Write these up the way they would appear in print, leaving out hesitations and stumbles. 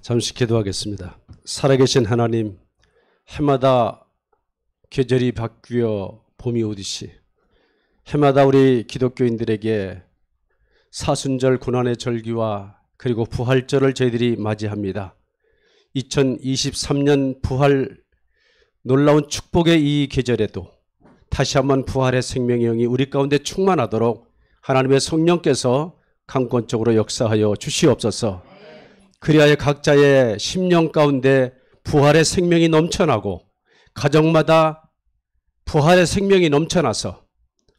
잠시 기도하겠습니다. 살아계신 하나님, 해마다 계절이 바뀌어 봄이 오듯이 해마다 우리 기독교인들에게 사순절 고난의 절기와 그리고 부활절을 저희들이 맞이합니다. 2023년 부활 놀라운 축복의 이 계절에도 다시 한번 부활의 생명의 영이 우리 가운데 충만하도록 하나님의 성령께서 강권적으로 역사하여 주시옵소서. 그리하여 각자의 심령 가운데 부활의 생명이 넘쳐나고 가정마다 부활의 생명이 넘쳐나서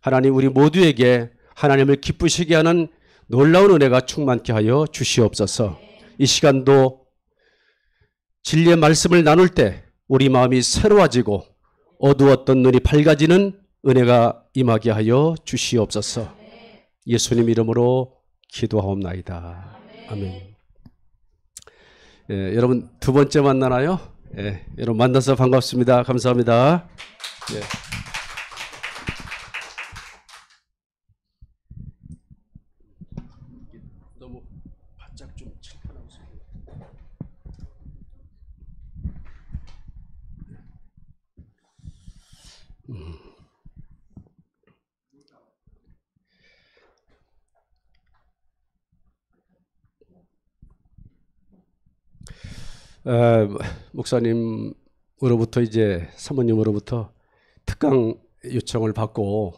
하나님 우리 모두에게 하나님을 기쁘시게 하는 놀라운 은혜가 충만케 하여 주시옵소서. 이 시간도 진리의 말씀을 나눌 때 우리 마음이 새로워지고 어두웠던 눈이 밝아지는 은혜가 임하게 하여 주시옵소서. 예수님 이름으로 기도하옵나이다. 아멘. 여러분 두 번째 만나나요? 여러분 만나서 반갑습니다. 감사합니다. 너무 바짝 좀 칠판하고 목사님으로부터 이제 사모님으로부터 특강 요청을 받고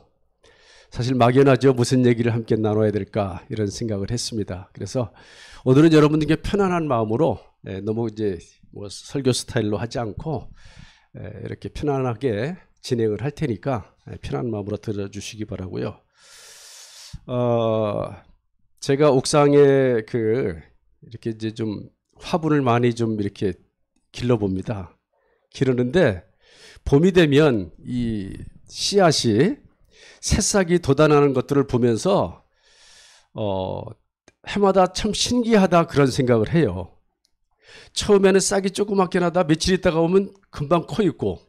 사실 막연하죠. 무슨 얘기를 함께 나눠야 될까 이런 생각을 했습니다. 그래서 오늘은 여러분들께 편안한 마음으로 너무 이제 뭐 설교 스타일로 하지 않고 이렇게 편안하게 진행을 할 테니까 편안한 마음으로 들어주시기 바라고요. 제가 옥상에 이렇게 이제 좀 화분을 많이 좀 이렇게 길러봅니다. 기르는데 봄이 되면 이 씨앗이 새싹이 돋아나는 것들을 보면서 해마다 참 신기하다 그런 생각을 해요. 처음에는 싹이 조그맣게 나다 며칠 있다가 오면 금방 커 있고,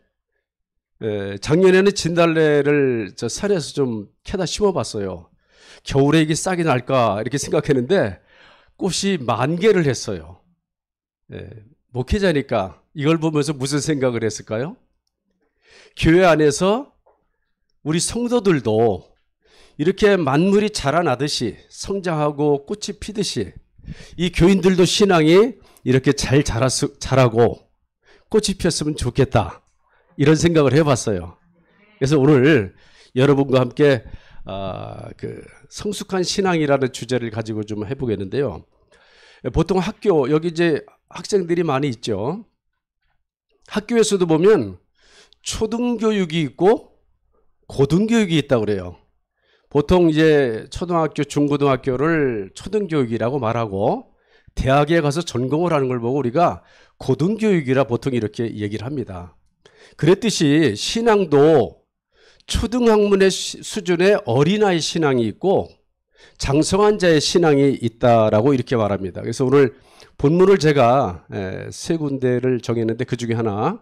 작년에는 진달래를 저 산에서 좀 캐다 심어봤어요. 겨울에 이게 싹이 날까 이렇게 생각했는데 꽃이 만개를 했어요. 목회자니까 이걸 보면서 무슨 생각을 했을까요? 교회 안에서 우리 성도들도 이렇게 만물이 자라나듯이 성장하고 꽃이 피듯이 이 교인들도 신앙이 이렇게 잘 자라고 꽃이 피었으면 좋겠다 이런 생각을 해봤어요. 그래서 오늘 여러분과 함께 성숙한 신앙이라는 주제를 가지고 좀 해보겠는데요. 보통 학교 여기 이제 학생들이 많이 있죠. 학교에서도 보면 초등교육이 있고 고등교육이 있다고 그래요. 보통 이제 초등학교, 중고등학교를 초등교육이라고 말하고 대학에 가서 전공을 하는 걸 보고 우리가 고등교육이라 보통 이렇게 얘기를 합니다. 그랬듯이 신앙도 초등학문의 수준의 어린아이 신앙이 있고 장성한 자의 신앙이 있다라고 이렇게 말합니다. 그래서 오늘 본문을 제가 세 군데를 정했는데 그 중에 하나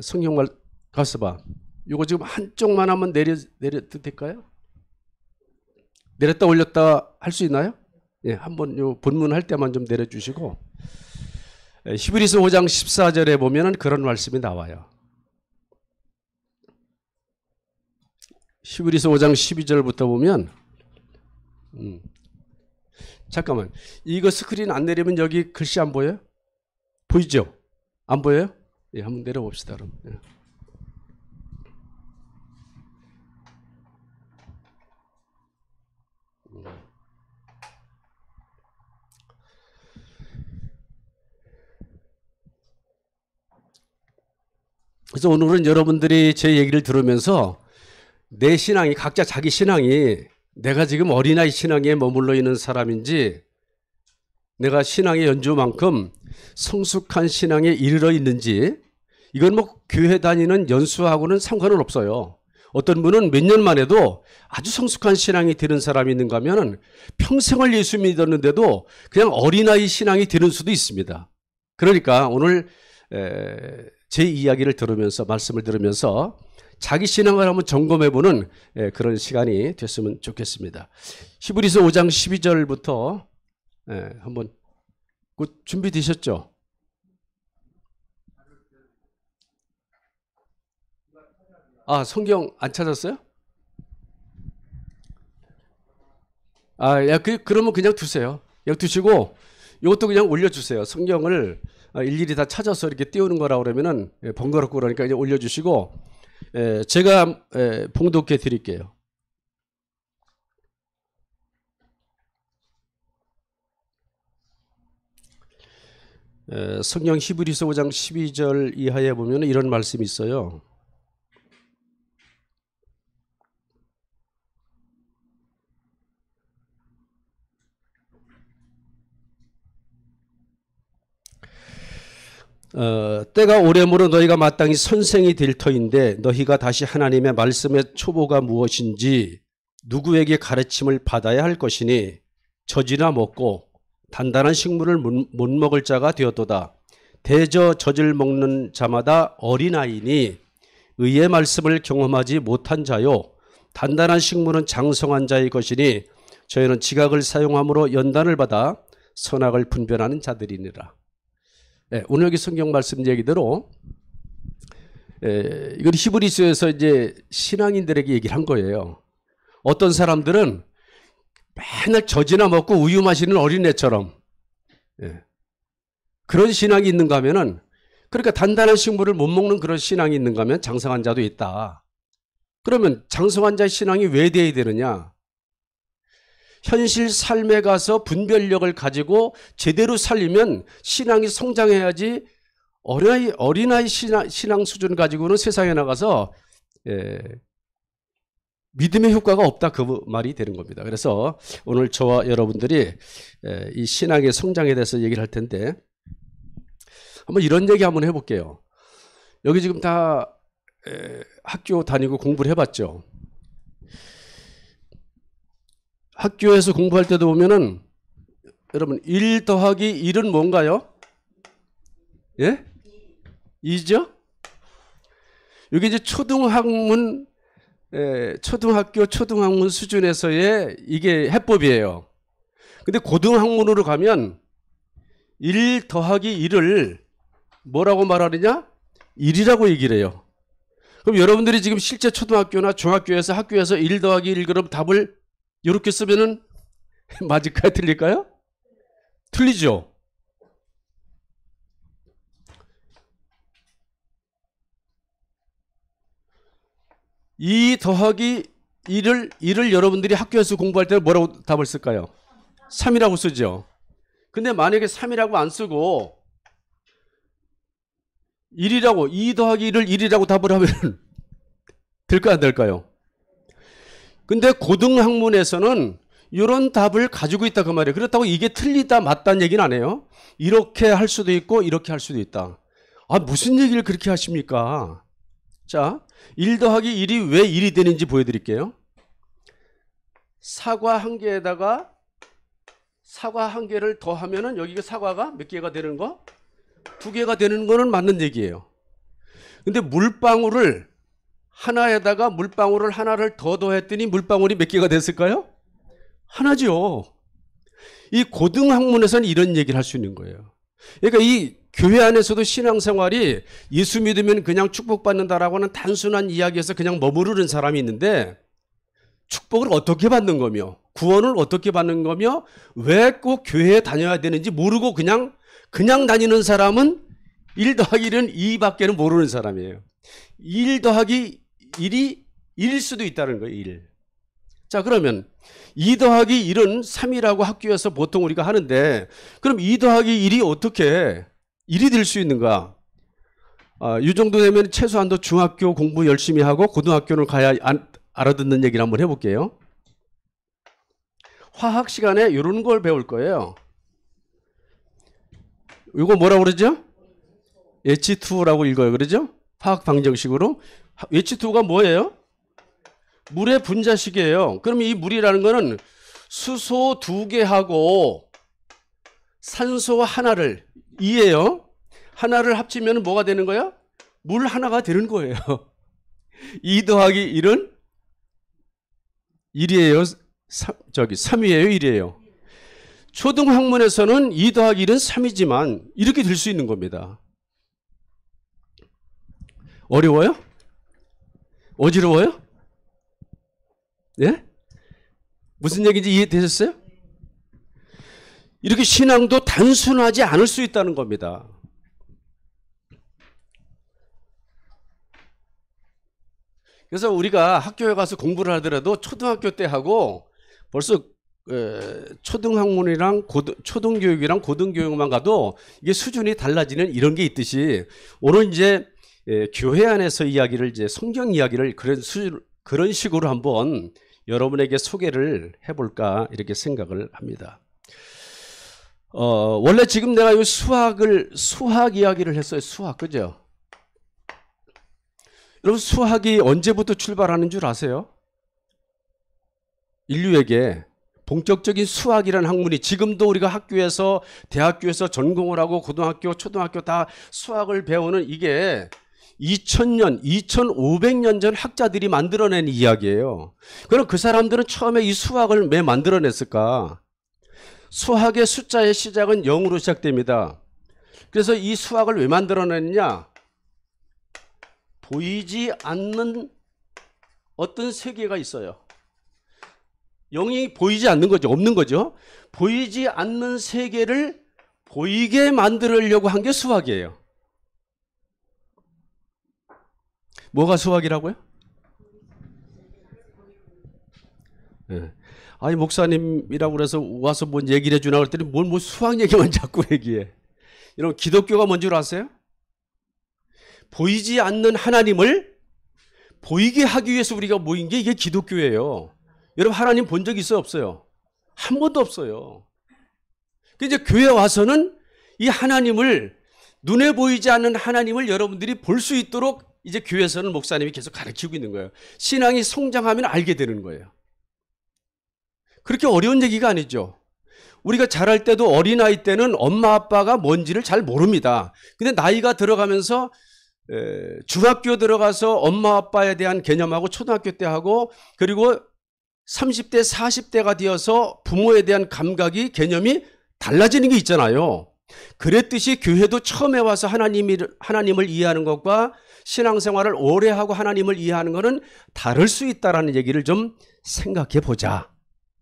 성경말 가서 봐. 이거 지금 한쪽만 한번 내려도 될까요? 내렸다 올렸다 할 수 있나요? 한번 요 본문 할 때만 좀 내려주시고 히브리서 5장 14절에 보면은 그런 말씀이 나와요. 히브리서 5장 12절부터 보면 잠깐만 이거 스크린 안 내리면 여기 글씨 안 보여요? 보이죠? 안 보여요? 한번 내려봅시다 그럼. 그래서 오늘은 여러분들이 제 얘기를 들으면서 내 신앙이 각자 자기 신앙이 내가 지금 어린아이 신앙에 머물러 있는 사람인지 내가 신앙의 연주만큼 성숙한 신앙에 이르러 있는지 이건 뭐 교회 다니는 연수하고는 상관은 없어요. 어떤 분은 몇 년만 해도 아주 성숙한 신앙이 되는 사람이 있는가 하면 평생을 예수 믿었는데도 그냥 어린아이 신앙이 되는 수도 있습니다. 그러니까 오늘 제 이야기를 들으면서 말씀을 들으면서 자기 신앙을 한번 점검해보는 그런 시간이 됐으면 좋겠습니다. 히브리서 5장 12절부터 한번 준비되셨죠? 성경 안 찾았어요? 그러면 그냥 두세요. 그냥 두시고 이것도 그냥 올려주세요. 성경을 일일이 다 찾아서 이렇게 띄우는 거라 그러면은 번거롭고 그러니까 이제 올려주시고 제가 봉독해 드릴게요. 성경 히브리서 5장 12절 이하에 보면 이런 말씀이 있어요. 때가 오래므로 너희가 마땅히 선생이 될 터인데 너희가 다시 하나님의 말씀의 초보가 무엇인지 누구에게 가르침을 받아야 할 것이니 젖이나 먹고 단단한 식물을 못 먹을 자가 되었도다. 대저 젖을 먹는 자마다 어린아이니 의의 말씀을 경험하지 못한 자요 단단한 식물은 장성한 자의 것이니 저희는 지각을 사용함으로 연단을 받아 선악을 분별하는 자들이니라. 오늘 여기 성경 말씀 얘기대로 이건 히브리서에서 이제 신앙인들에게 얘기를 한 거예요. 어떤 사람들은 맨날 젖이나 먹고 우유 마시는 어린애처럼 그런 신앙이 있는가 하면은 그러니까 단단한 식물을 못 먹는 그런 신앙이 있는가 하면 장성한 자도 있다. 그러면 장성한 자의 신앙이 왜 돼야 되느냐? 현실 삶에 가서 분별력을 가지고 제대로 살리면 신앙이 성장해야지 어린아이 신앙 수준 가지고는 세상에 나가서 믿음의 효과가 없다 그 말이 되는 겁니다. 그래서 오늘 저와 여러분들이 이 신앙의 성장에 대해서 얘기를 할 텐데 한번 이런 얘기 한번 해볼게요. 여기 지금 다 학교 다니고 공부를 해봤죠. 학교에서 공부할 때도 보면은 여러분 1 더하기 1은 뭔가요? 예? 2죠? 여기 이제 초등학문 초등학교 초등학문 수준에서의 이게 해법이에요. 근데 고등학문으로 가면 1 더하기 1을 뭐라고 말하느냐? 1이라고 얘기를 해요. 그럼 여러분들이 지금 실제 초등학교나 중학교에서 학교에서 1 더하기 1 그럼 답을 이렇게 쓰면은 맞을까요? 틀릴까요? 틀리죠. 이 더하기 1을 여러분들이 학교에서 공부할 때 뭐라고 답을 쓸까요? 3이라고 쓰죠. 근데 만약에 3이라고 안 쓰고 1이라고 2 더하기 1을 1이라고 답을 하면 될까요? 안 될까요? 근데 고등학문에서는 이런 답을 가지고 있다 그 말이에요. 그렇다고 이게 틀리다 맞다는 얘기는 안 해요. 이렇게 할 수도 있고 이렇게 할 수도 있다. 무슨 얘기를 그렇게 하십니까? 자, 1 더하기 1이 왜 1이 되는지 보여드릴게요. 사과 한 개에다가 사과 한 개를 더하면은 여기가 사과가 몇 개가 되는 거? 2개가 되는 거는 맞는 얘기예요. 근데 물방울을 하나에다가 물방울을 하나를 더 더했더니 물방울이 몇 개가 됐을까요? 하나죠. 이 고등학문에서는 이런 얘기를 할 수 있는 거예요. 그러니까 이 교회 안에서도 신앙생활이 예수 믿으면 그냥 축복받는다라고 하는 단순한 이야기에서 그냥 머무르는 사람이 있는데 축복을 어떻게 받는 거며 구원을 어떻게 받는 거며 왜 꼭 교회에 다녀야 되는지 모르고 그냥 다니는 사람은 1 더하기 1은 2밖에는 모르는 사람이에요. 1 더하기 1이 1일 수도 있다는 거예요. 1. 자, 그러면 2 더하기 1은 3이라고 학교에서 보통 우리가 하는데 그럼 2 더하기 1이 어떻게 1이 될 수 있는가? 이 정도 되면 최소한도 중학교 공부 열심히 하고 고등학교는 가야 알아듣는 얘기를 한번 해볼게요. 화학 시간에 이런 걸 배울 거예요. 이거 뭐라고 그러죠? H2라고 읽어요. 그러죠? 화학 방정식으로. H2가 뭐예요? 물의 분자식이에요. 그럼 이 물이라는 거는 수소 2개하고 산소 하나를 2예요. 하나를 합치면 뭐가 되는 거야? 물 하나가 되는 거예요. 2 더하기 1은 1이에요. 3이에요. 1이에요. 초등학문에서는 2 더하기 1은 3이지만 이렇게 될 수 있는 겁니다. 어려워요? 어지러워요? 예? 무슨 얘기인지 이해되셨어요? 이렇게 신앙도 단순하지 않을 수 있다는 겁니다. 그래서 우리가 학교에 가서 공부를 하더라도 초등학교 때 하고 벌써 초등학문이랑 초등교육이랑 고등교육만 가도 이게 수준이 달라지는 이런 게 있듯이 오늘 이제 교회 안에서 이야기를 이제 성경 이야기를 그런 식으로 한번 여러분에게 소개를 해볼까 이렇게 생각을 합니다. 원래 지금 내가 이 수학 이야기를 했어요. 수학, 그죠? 여러분 수학이 언제부터 출발하는 줄 아세요? 인류에게 본격적인 수학이라는 학문이 지금도 우리가 학교에서 대학교에서 전공을 하고 고등학교, 초등학교 다 수학을 배우는 이게 2000년, 2500년 전 학자들이 만들어낸 이야기예요. 그럼 그 사람들은 처음에 이 수학을 왜 만들어냈을까? 수학의 숫자의 시작은 0으로 시작됩니다. 그래서 이 수학을 왜 만들어냈냐? 보이지 않는 어떤 세계가 있어요. 0이 보이지 않는 거죠. 없는 거죠. 보이지 않는 세계를 보이게 만들려고 한 게 수학이에요. 뭐가 수학이라고요? 네. 아니 목사님이라고 그래서 와서 뭔 얘기를 해주나 그랬더니 뭐 수학 얘기만 자꾸 얘기해. 여러분 기독교가 뭔 줄 아세요? 보이지 않는 하나님을 보이게 하기 위해서 우리가 모인 게 이게 기독교예요. 여러분 하나님 본 적 있어요? 없어요? 한 번도 없어요. 이제 교회 와서는 이 하나님을 눈에 보이지 않는 하나님을 여러분들이 볼 수 있도록 이제 교회에서는 목사님이 계속 가르치고 있는 거예요. 신앙이 성장하면 알게 되는 거예요. 그렇게 어려운 얘기가 아니죠. 우리가 자랄 때도 어린아이 때는 엄마 아빠가 뭔지를 잘 모릅니다. 근데 나이가 들어가면서 중학교 들어가서 엄마 아빠에 대한 개념하고 초등학교 때 하고 그리고 30대 40대가 되어서 부모에 대한 감각이 개념이 달라지는 게 있잖아요. 그랬듯이 교회도 처음에 와서 하나님을 이해하는 것과 신앙생활을 오래 하고 하나님을 이해하는 것은 다를 수 있다는 얘기를 좀 생각해 보자.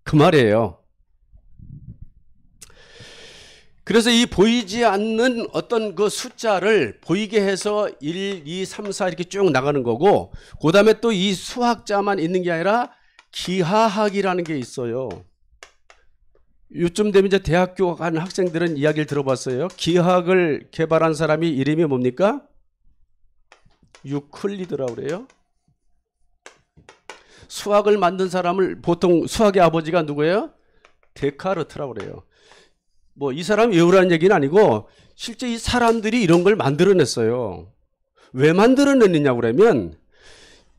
그 말이에요. 그래서 이 보이지 않는 어떤 그 숫자를 보이게 해서 1, 2, 3, 4 이렇게 쭉 나가는 거고 그 다음에 또 이 수학자만 있는 게 아니라 기하학이라는 게 있어요. 요즘 되면 이제 대학교 간 학생들은 이야기를 들어봤어요. 기하학을 개발한 사람이 이름이 뭡니까? 유클리드라고 그래요. 수학을 만든 사람을 보통 수학의 아버지가 누구예요? 데카르트라고 그래요. 뭐 이 사람 외우라는 얘기는 아니고 실제 이 사람들이 이런 걸 만들어냈어요. 왜 만들어냈느냐고 그러면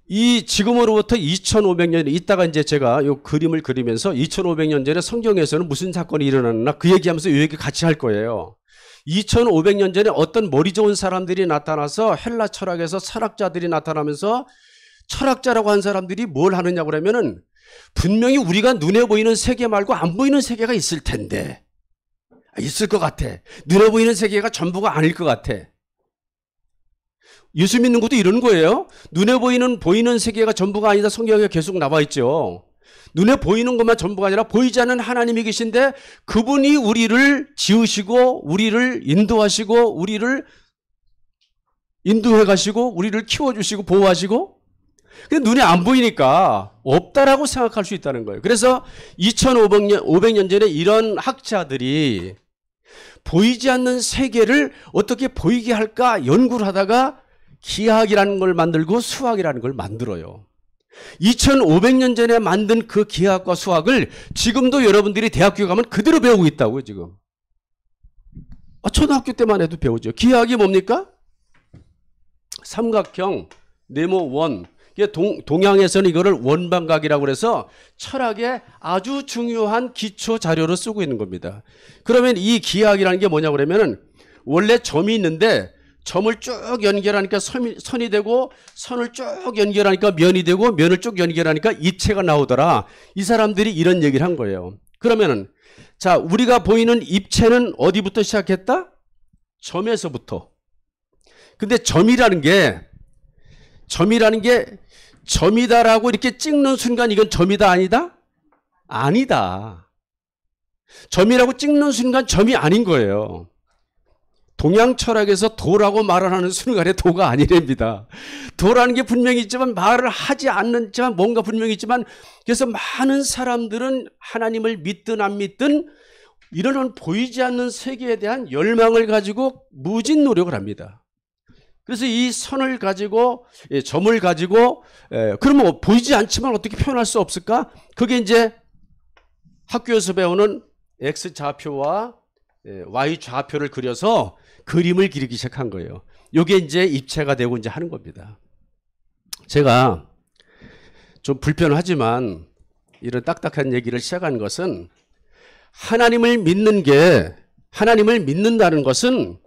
이 지금으로부터 2500년 이따가 이제 제가 이 그림을 그리면서 2500년 전에 성경에서는 무슨 사건이 일어났나 그 얘기하면서 이 얘기 같이 할 거예요. 2500년 전에 어떤 머리 좋은 사람들이 나타나서 헬라 철학에서 철학자들이 나타나면서 철학자라고 한 사람들이 뭘 하느냐고 그러면은 분명히 우리가 눈에 보이는 세계 말고 안 보이는 세계가 있을 텐데 있을 것 같아. 눈에 보이는 세계가 전부가 아닐 것 같아. 예수 믿는 것도 이런 거예요. 눈에 보이는 세계가 전부가 아니다. 성경에 계속 나와 있죠. 눈에 보이는 것만 전부가 아니라 보이지 않는 하나님이 계신데 그분이 우리를 지으시고 우리를 인도하시고 우리를 인도해 가시고 우리를 키워주시고 보호하시고 근데 눈에 안 보이니까 없다라고 생각할 수 있다는 거예요. 그래서 2500년 전에 이런 학자들이 보이지 않는 세계를 어떻게 보이게 할까 연구를 하다가 기하학이라는 걸 만들고 수학이라는 걸 만들어요. 2500년 전에 만든 그 기하학과 수학을 지금도 여러분들이 대학교 가면 그대로 배우고 있다고요, 지금. 초등학교 때만 해도 배우죠. 기하학이 뭡니까? 삼각형, 네모원. 동양에서는 이거를 원방각이라고 해서 철학의 아주 중요한 기초 자료로 쓰고 있는 겁니다. 그러면 이 기하학이라는 게 뭐냐고 그러면은 원래 점이 있는데 점을 쭉 연결하니까 선이 되고 선을 쭉 연결하니까 면이 되고 면을 쭉 연결하니까 입체가 나오더라. 이 사람들이 이런 얘기를 한 거예요. 그러면은 자, 우리가 보이는 입체는 어디부터 시작했다? 점에서부터. 근데 점이라는 게 점이다라고 이렇게 찍는 순간 이건 점이다 아니다? 아니다. 점이라고 찍는 순간 점이 아닌 거예요. 동양 철학에서 도라고 말하는 순간에 도가 아니랍니다. 도라는 게 분명히 있지만 말을 하지 않는지만 뭔가 분명히 있지만 그래서 많은 사람들은 하나님을 믿든 안 믿든 이런 보이지 않는 세계에 대한 열망을 가지고 무진 노력을 합니다. 그래서 이 선을 가지고 점을 가지고 그러면 보이지 않지만 어떻게 표현할 수 없을까? 그게 이제 학교에서 배우는 X좌표와 Y좌표를 그려서 그림을 그리기 시작한 거예요. 이게 이제 입체가 되고 이제 하는 겁니다. 제가 좀 불편하지만 이런 딱딱한 얘기를 시작한 것은 하나님을 믿는다는 것은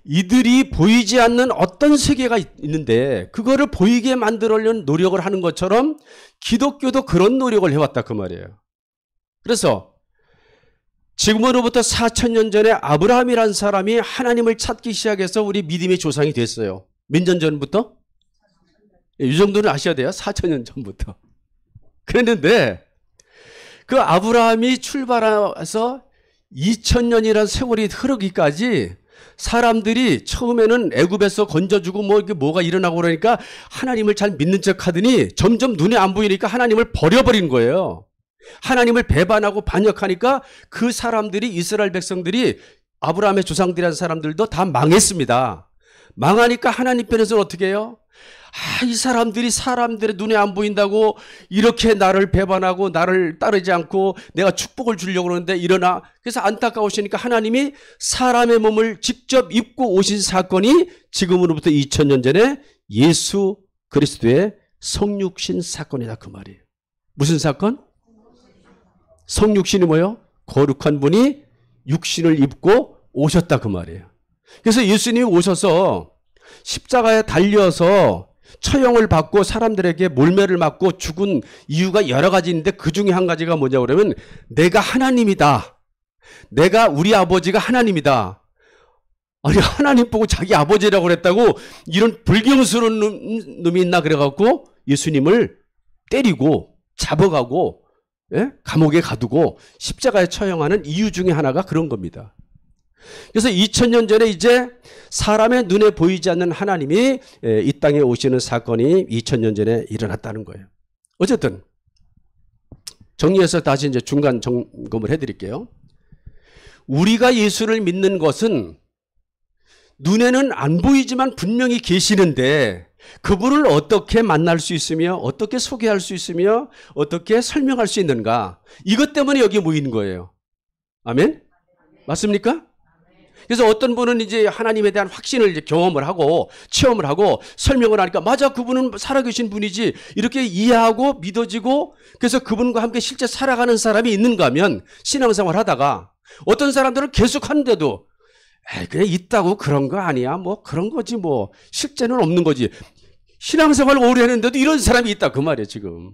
이들이 보이지 않는 어떤 세계가 있는데 그거를 보이게 만들려는 노력을 하는 것처럼 기독교도 그런 노력을 해왔다 그 말이에요. 그래서 지금으로부터 4,000년 전에 아브라함이라는 사람이 하나님을 찾기 시작해서 우리 믿음의 조상이 됐어요. 몇 년 전부터? 이 정도는 아셔야 돼요. 4,000년 전부터. 그랬는데 그 아브라함이 출발해서 2,000년이라는 세월이 흐르기까지 사람들이 처음에는 애굽에서 건져주고 뭐가 일어나고 그러니까 하나님을 잘 믿는 척 하더니 점점 눈에 안 보이니까 하나님을 버려버린 거예요. 하나님을 배반하고 반역하니까 그 사람들이 이스라엘 백성들이 아브라함의 조상들이라는 사람들도 다 망했습니다. 망하니까 하나님 편에서는 어떻게 해요? 이 사람들이 사람들의 눈에 안 보인다고 이렇게 나를 배반하고 나를 따르지 않고 내가 축복을 주려고 그러는데 일어나. 그래서 안타까우시니까 하나님이 사람의 몸을 직접 입고 오신 사건이 지금으로부터 2000년 전에 예수 그리스도의 성육신 사건이다 그 말이에요. 무슨 사건? 성육신이 뭐예요? 거룩한 분이 육신을 입고 오셨다 그 말이에요. 그래서 예수님이 오셔서 십자가에 달려서 처형을 받고 사람들에게 몰매를 맞고 죽은 이유가 여러 가지 있는데 그 중에 한 가지가 뭐냐고 그러면 내가 하나님이다. 내가 우리 아버지가 하나님이다. 아니 하나님 보고 자기 아버지라고 그랬다고 이런 불경스러운 놈이 있나 그래갖고 예수님을 때리고 잡아가고 감옥에 가두고 십자가에 처형하는 이유 중에 하나가 그런 겁니다. 그래서 2000년 전에 이제 사람의 눈에 보이지 않는 하나님이 이 땅에 오시는 사건이 2000년 전에 일어났다는 거예요. 어쨌든 정리해서 다시 이제 중간 점검을 해드릴게요. 우리가 예수를 믿는 것은 눈에는 안 보이지만 분명히 계시는데 그분을 어떻게 만날 수 있으며 어떻게 소개할 수 있으며 어떻게 설명할 수 있는가, 이것 때문에 여기 모인 거예요. 아멘? 맞습니까? 그래서 어떤 분은 이제 하나님에 대한 확신을 이제 경험을 하고 체험을 하고 설명을 하니까 맞아, 그분은 살아계신 분이지 이렇게 이해하고 믿어지고 그래서 그분과 함께 실제 살아가는 사람이 있는가 하면 신앙생활 하다가 어떤 사람들은 계속 하는데도 그냥 있다고 그런 거 아니야, 뭐 그런 거지, 뭐 실제는 없는 거지. 신앙생활 오래 했는데도 이런 사람이 있다 그 말이에요 지금.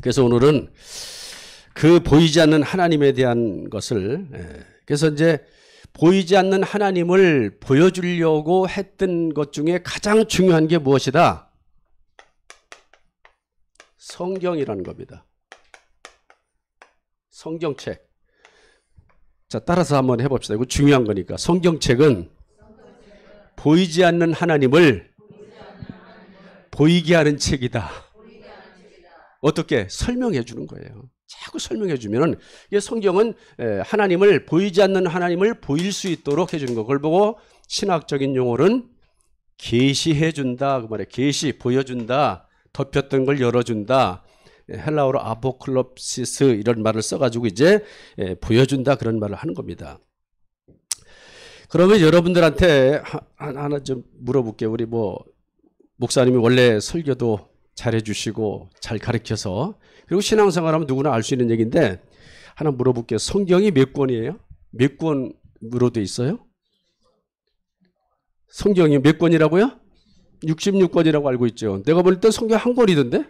그래서 오늘은 그 보이지 않는 하나님에 대한 것을, 그래서 이제 보이지 않는 하나님을 보여주려고 했던 것 중에 가장 중요한 게 무엇이다? 성경이라는 겁니다. 성경책. 자, 따라서 한번 해봅시다. 이거 중요한 거니까. 성경책은 보이지 않는 하나님을 보이게 하는 책이다. 어떻게? 설명해 주는 거예요. 자꾸 설명해 주면은 이게 성경은 하나님을, 보이지 않는 하나님을 보일 수 있도록 해주는 거. 그걸 보고 신학적인 용어는 계시해 준다 그 말이에요. 계시, 보여준다, 덮였던 걸 열어준다. 헬라어로 아포클롭시스 이런 말을 써가지고 이제 보여준다 그런 말을 하는 겁니다. 그러면 여러분들한테 하나 좀 물어볼게요. 우리 목사님이 원래 설교도 잘해주시고 잘 가르쳐서, 그리고 신앙생활하면 누구나 알 수 있는 얘기인데 하나 물어볼게요. 성경이 몇 권이에요? 몇 권으로 돼 있어요? 성경이 몇 권이라고요? 66권이라고 알고 있죠. 내가 볼 때 성경 한 권이던데?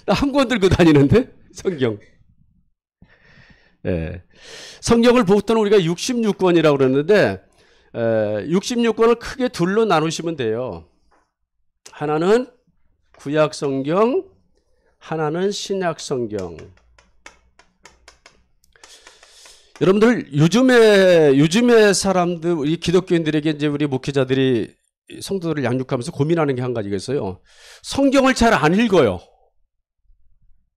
나 한 권 들고 다니는데? 성경. 예. 성경을 보통 우리가 66권이라고 그러는데 66권을 크게 둘로 나누시면 돼요. 하나는 구약 성경, 하나는 신약 성경. 여러분들 요즘에 사람들 우리 기독교인들에게 이제 우리 목회자들이 성도들을 양육하면서 고민하는 게 한 가지가 있어요. 성경을 잘 안 읽어요.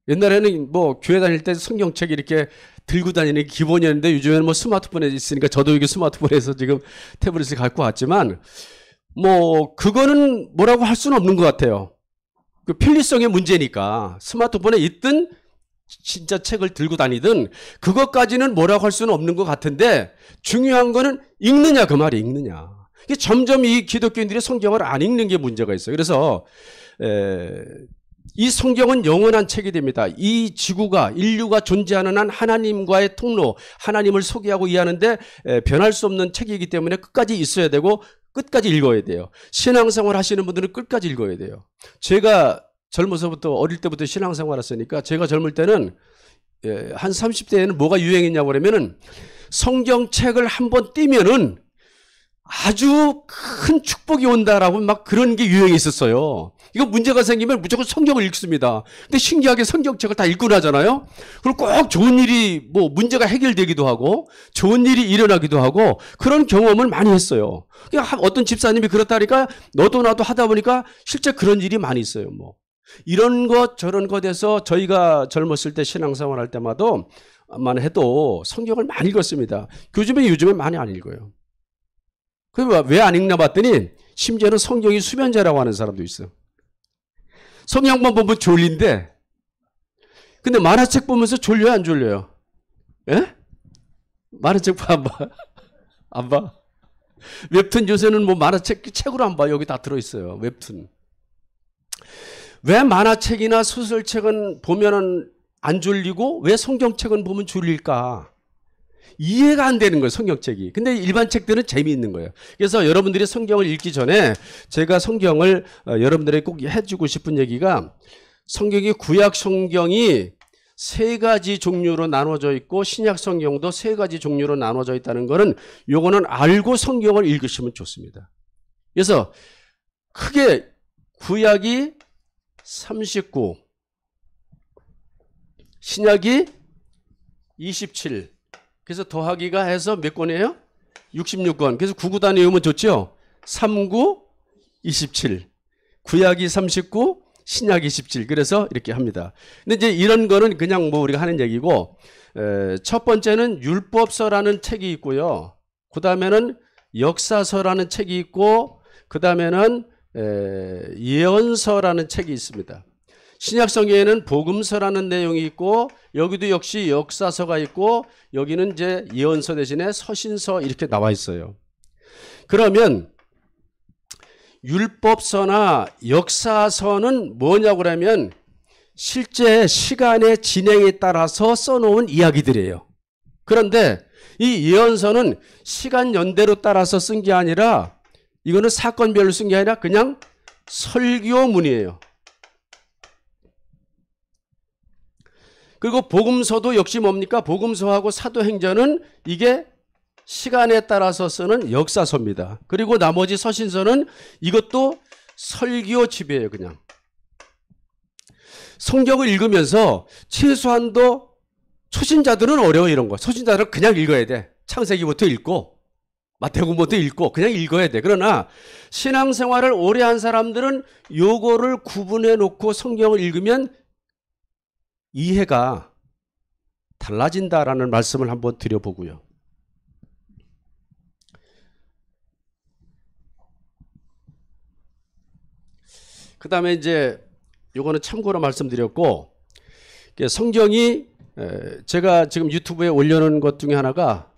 옛날에는 뭐 교회 다닐 때 성경책 이렇게 들고 다니는 게 기본이었는데 요즘에는 뭐 스마트폰에 있으니까 저도 이게 스마트폰에서 지금 태블릿을 갖고 왔지만 뭐 그거는 뭐라고 할 수는 없는 것 같아요. 그 편리성의 문제니까 스마트폰에 있든 진짜 책을 들고 다니든 그것까지는 뭐라고 할 수는 없는 것 같은데 중요한 거는 읽느냐 그 말이 읽느냐. 이게 점점 이 기독교인들이 성경을 안 읽는 게 문제가 있어요. 그래서 이 성경은 영원한 책이 됩니다. 이 지구가 인류가 존재하는 한 하나님과의 통로, 하나님을 소개하고 이해하는데 변할 수 없는 책이기 때문에 끝까지 있어야 되고 끝까지 읽어야 돼요. 신앙생활 하시는 분들은 끝까지 읽어야 돼요. 제가 젊어서부터 어릴 때부터 신앙생활 했으니까 제가 젊을 때는 한 30대에는 뭐가 유행했냐고 그러면은 성경책을 한번 띄면은 아주 큰 축복이 온다라고 막 그런 게 유행이 있었어요. 이거 문제가 생기면 무조건 성경을 읽습니다. 근데 신기하게 성경책을 다 읽고 나잖아요. 그리고 꼭 좋은 일이 뭐 문제가 해결되기도 하고 좋은 일이 일어나기도 하고 그런 경험을 많이 했어요. 그러니까 어떤 집사님이 그렇다니까 너도 나도 하다 보니까 실제 그런 일이 많이 있어요. 뭐 이런 것 저런 것에서 저희가 젊었을 때 신앙생활 할 때마다 만 해도 성경을 많이 읽었습니다. 요즘에 많이 안 읽어요. 그럼 왜 안 읽나 봤더니 심지어는 성경이 수면제라고 하는 사람도 있어요. 성경만 보면 졸린데 근데 만화책 보면서 졸려요 안 졸려요? 예? 만화책 안 봐? 안 봐? 웹툰 요새는 뭐 만화책 책으로 안 봐. 여기 다 들어있어요. 웹툰. 왜 만화책이나 소설책은 보면은 안 졸리고 왜 성경책은 보면 졸릴까? 이해가 안 되는 거예요, 성경책이. 근데 일반 책들은 재미있는 거예요. 그래서 여러분들이 성경을 읽기 전에 제가 성경을 여러분들에게 꼭 해주고 싶은 얘기가 성경이 구약 성경이 세 가지 종류로 나눠져 있고 신약 성경도 세 가지 종류로 나눠져 있다는 거는 요거는 알고 성경을 읽으시면 좋습니다. 그래서 크게 구약이 39, 신약이 27. 그래서 더하기가 해서 몇 권이에요? 66권. 그래서 9구단위 외우면 좋죠? 39, 27. 구약이 39, 신약이 17. 그래서 이렇게 합니다. 근데 이제 이런 거는 그냥 뭐 우리가 하는 얘기고, 첫 번째는 율법서라는 책이 있고요. 그 다음에는 역사서라는 책이 있고, 그 다음에는 예언서라는 책이 있습니다. 신약 성경에는 복음서라는 내용이 있고 여기도 역시 역사서가 있고 여기는 이제 예언서 대신에 서신서 이렇게 나와 있어요. 그러면 율법서나 역사서는 뭐냐고 그러면 실제 시간의 진행에 따라서 써놓은 이야기들이에요. 그런데 이 예언서는 시간 연대로 따라서 쓴 게 아니라 이거는 사건별로 쓴 게 아니라 그냥 설교문이에요. 그리고 복음서도 역시 뭡니까? 복음서하고 사도행전은 이게 시간에 따라서 쓰는 역사서입니다. 그리고 나머지 서신서는 이것도 설교집이에요, 그냥. 성경을 읽으면서 최소한도 초신자들은 어려워 이런 거. 초신자들은 그냥 읽어야 돼. 창세기부터 읽고 마태복음부터 읽고 그냥 읽어야 돼. 그러나 신앙생활을 오래 한 사람들은 요거를 구분해 놓고 성경을 읽으면 이해가 달라진다라는 말씀을 한번 드려보고요. 그 다음에 이제 요거는 참고로 말씀드렸고 성경이 제가 지금 유튜브에 올려놓은 것 중에 하나가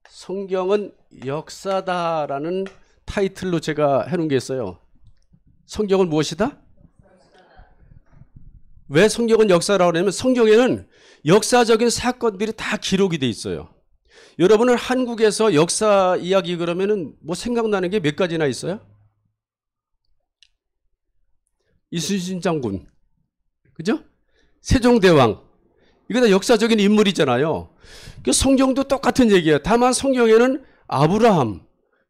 성경은 역사다라는 타이틀로 제가 해놓은 게 있어요. 성경은 무엇이다? 왜 성경은 역사라고 하냐면 성경에는 역사적인 사건들이 다 기록이 돼 있어요. 여러분은 한국에서 역사 이야기 그러면은 뭐 생각나는 게 몇 가지나 있어요? 이순신 장군, 그죠? 세종대왕. 이거 다 역사적인 인물이잖아요. 성경도 똑같은 얘기예요. 다만 성경에는 아브라함,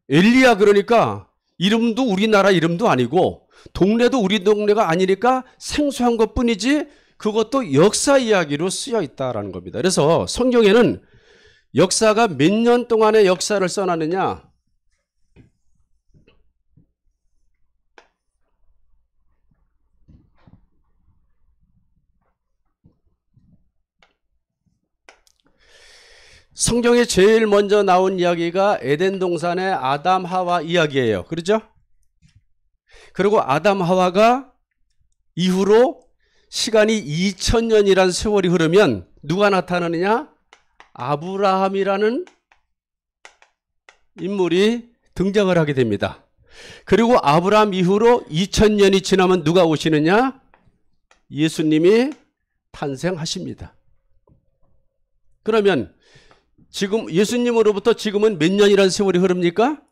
엘리야 그러니까 이름도 우리나라 이름도 아니고 동네도 우리 동네가 아니니까 생소한 것뿐이지 그것도 역사 이야기로 쓰여 있다라는 겁니다. 그래서 성경에는 역사가 몇 년 동안의 역사를 써놨느냐? 성경에 제일 먼저 나온 이야기가 에덴 동산의 아담 하와 이야기예요. 그렇죠? 그리고 아담 하와가 이후로 시간이 2000년이란 세월이 흐르면 누가 나타나느냐? 아브라함이라는 인물이 등장을 하게 됩니다. 그리고 아브라함 이후로 2000년이 지나면 누가 오시느냐? 예수님이 탄생하십니다. 그러면 지금 예수님으로부터 지금은 몇 년이라는 세월이 흐릅니까?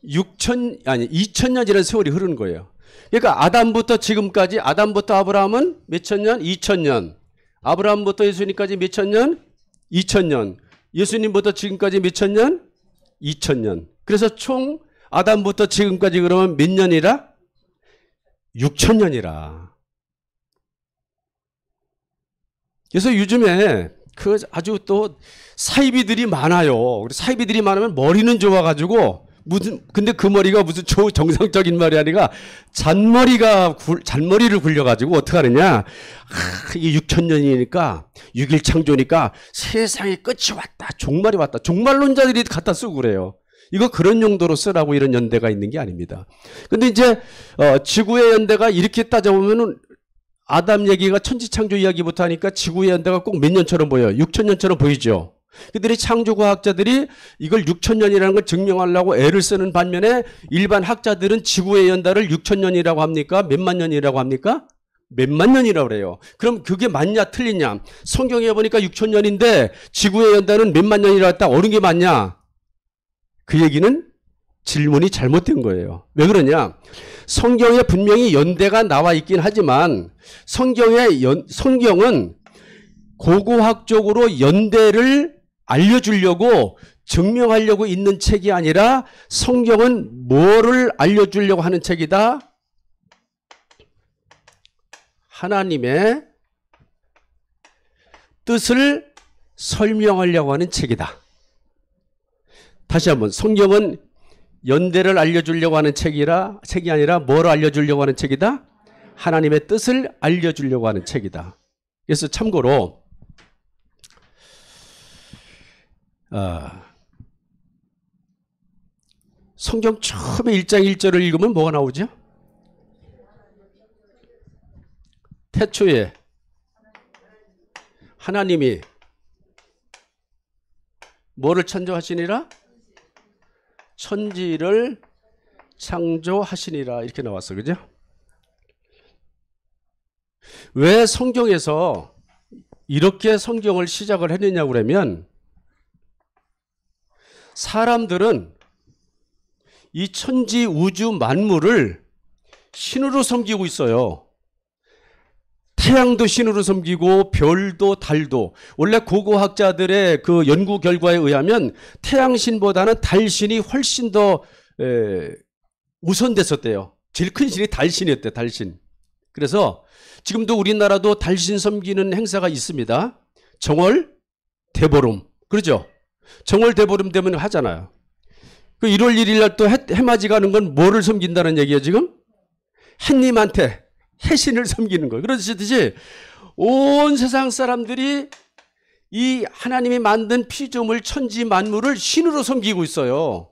2000년이라는 세월이 흐르는 거예요. 그러니까 아담부터 지금까지, 아담부터 아브라함은 몇천 년? 2000년. 아브라함부터 예수님까지 몇천 년? 2000년. 예수님부터 지금까지 몇천 년? 2000년. 그래서 총 아담부터 지금까지 그러면 몇 년이라? 6000년이라. 그래서 요즘에 그 아주 또 사이비들이 많아요. 사이비들이 많으면 머리는 좋아가지고 근데 그 머리가 무슨 정상적인 말이 아니라 잔머리를 굴려가지고 어떻게 하느냐? 이게 6000년이니까 6일 창조니까 세상의 끝이 왔다. 종말이 왔다. 종말론자들이 갖다 쓰고 그래요. 이거 그런 용도로 쓰라고 이런 연대가 있는 게 아닙니다. 근데 이제 지구의 연대가 이렇게 따져보면은 아담 얘기가 천지창조 이야기부터 하니까 지구의 연대가 꼭 몇 년처럼 보여요. 6000년처럼 보이죠. 그들이 창조과학자들이 이걸 6000년이라는 걸 증명하려고 애를 쓰는 반면에 일반 학자들은 지구의 연대를 6000년이라고 합니까? 몇만 년이라고 합니까? 몇만 년이라고 그래요. 그럼 그게 맞냐 틀리냐? 성경에 보니까 6000년인데 지구의 연대는 몇만 년이라고 했다. 옳은 게 맞냐? 그 얘기는 질문이 잘못된 거예요. 왜 그러냐? 성경에 분명히 연대가 나와 있긴 하지만 성경은 고고학적으로 연대를 알려주려고 증명하려고 있는 책이 아니라 성경은 뭐를 알려주려고 하는 책이다? 하나님의 뜻을 설명하려고 하는 책이다. 다시 한번 성경은 연대를 알려주려고 하는 책이 아니라 뭘 알려주려고 하는 책이다? 하나님의 뜻을 알려주려고 하는 책이다. 그래서 참고로 성경 처음에 1장 1절을 읽으면 뭐가 나오죠? 태초에 하나님이 뭐를 창조하시니라? 천지를 창조하시니라 이렇게 나왔어. 그죠? 왜 성경에서 이렇게 성경을 시작을 했느냐고 그러면 사람들은 이 천지 우주 만물을 신으로 섬기고 있어요. 태양도 신으로 섬기고 별도 달도. 원래 고고학자들의 그 연구 결과에 의하면 태양신보다는 달신이 훨씬 더 우선됐었대요. 제일 큰 신이 달신이었대요. 달신. 그래서 지금도 우리나라도 달신 섬기는 행사가 있습니다. 정월 대보름. 그러죠? 정월 대보름 되면 하잖아요. 그 1월 1일 날 또 해맞이 가는 건 뭐를 섬긴다는 얘기예요, 지금? 햇님한테 해신을 섬기는 거예요. 그러듯이 온 세상 사람들이 이 하나님이 만든 피조물 천지 만물을 신으로 섬기고 있어요.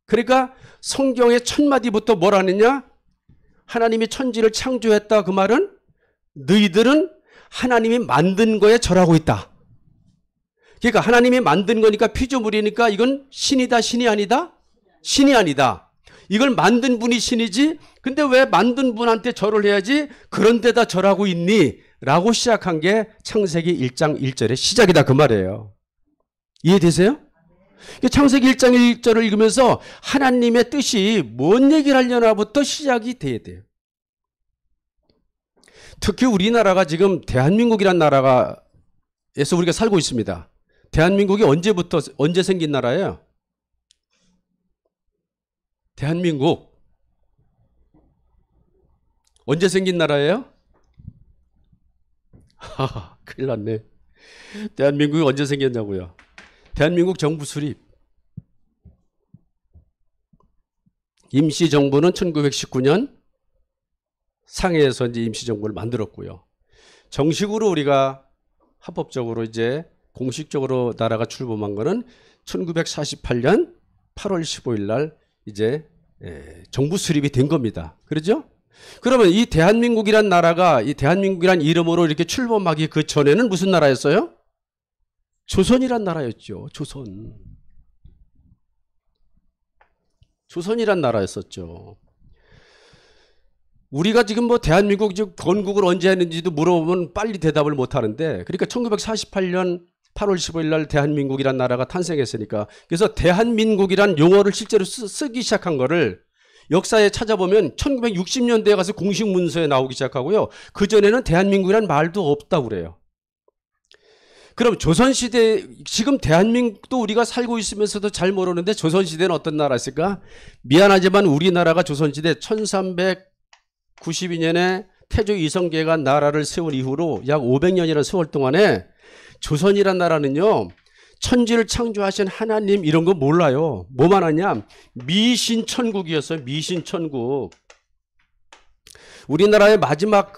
그러니까 성경의 첫 마디부터 뭘 하느냐? 하나님이 천지를 창조했다. 그 말은 너희들은 하나님이 만든 거에 절하고 있다. 그러니까 하나님이 만든 거니까 피조물이니까 이건 신이다, 신이 아니다? 신이 아니다. 이걸 만든 분이 신이지. 근데 왜 만든 분한테 절을 해야지 그런 데다 절하고 있니? 라고 시작한 게 창세기 1장 1절의 시작이다 그 말이에요. 이해되세요? 창세기 1장 1절을 읽으면서 하나님의 뜻이 뭔 얘기를 하려나부터 시작이 돼야 돼요. 특히 우리나라가 지금 대한민국이란 나라에서 우리가 살고 있습니다. 대한민국이 언제 생긴 나라예요? 대한민국 언제 생긴 나라예요? 하하, 큰일 났네. 대한민국이 언제 생겼냐고요? 대한민국 정부 수립. 임시정부는 1919년 상해에서 이제 임시정부를 만들었고요. 정식으로 우리가 합법적으로 이제 공식적으로 나라가 출범한 거는 1948년 8월 15일 날 이제 정부 수립이 된 겁니다. 그렇죠? 그러면 이 대한민국이란 나라가 이 대한민국이란 이름으로 이렇게 출범하기 그 전에는 무슨 나라였어요? 조선이란 나라였죠. 조선이란 나라였었죠. 우리가 지금 뭐 대한민국 건국을 언제 했는지도 물어보면 빨리 대답을 못 하는데, 그러니까 1948년 8월 15일 날 대한민국이란 나라가 탄생했으니까, 그래서 대한민국이란 용어를 실제로 쓰기 시작한 거를 역사에 찾아보면 1960년대에 가서 공식 문서에 나오기 시작하고요. 그전에는 대한민국이란 말도 없다고 그래요. 그럼 조선시대, 지금 대한민국도 우리가 살고 있으면서도 잘 모르는데 조선시대는 어떤 나라였을까? 미안하지만 우리나라가 조선시대 1392년에 태조 이성계가 나라를 세운 이후로 약 500년이라는 세월 동안에 조선이란 나라는요, 천지를 창조하신 하나님 이런 거 몰라요. 뭐만 하냐? 미신천국이었어요. 미신천국. 우리나라의 마지막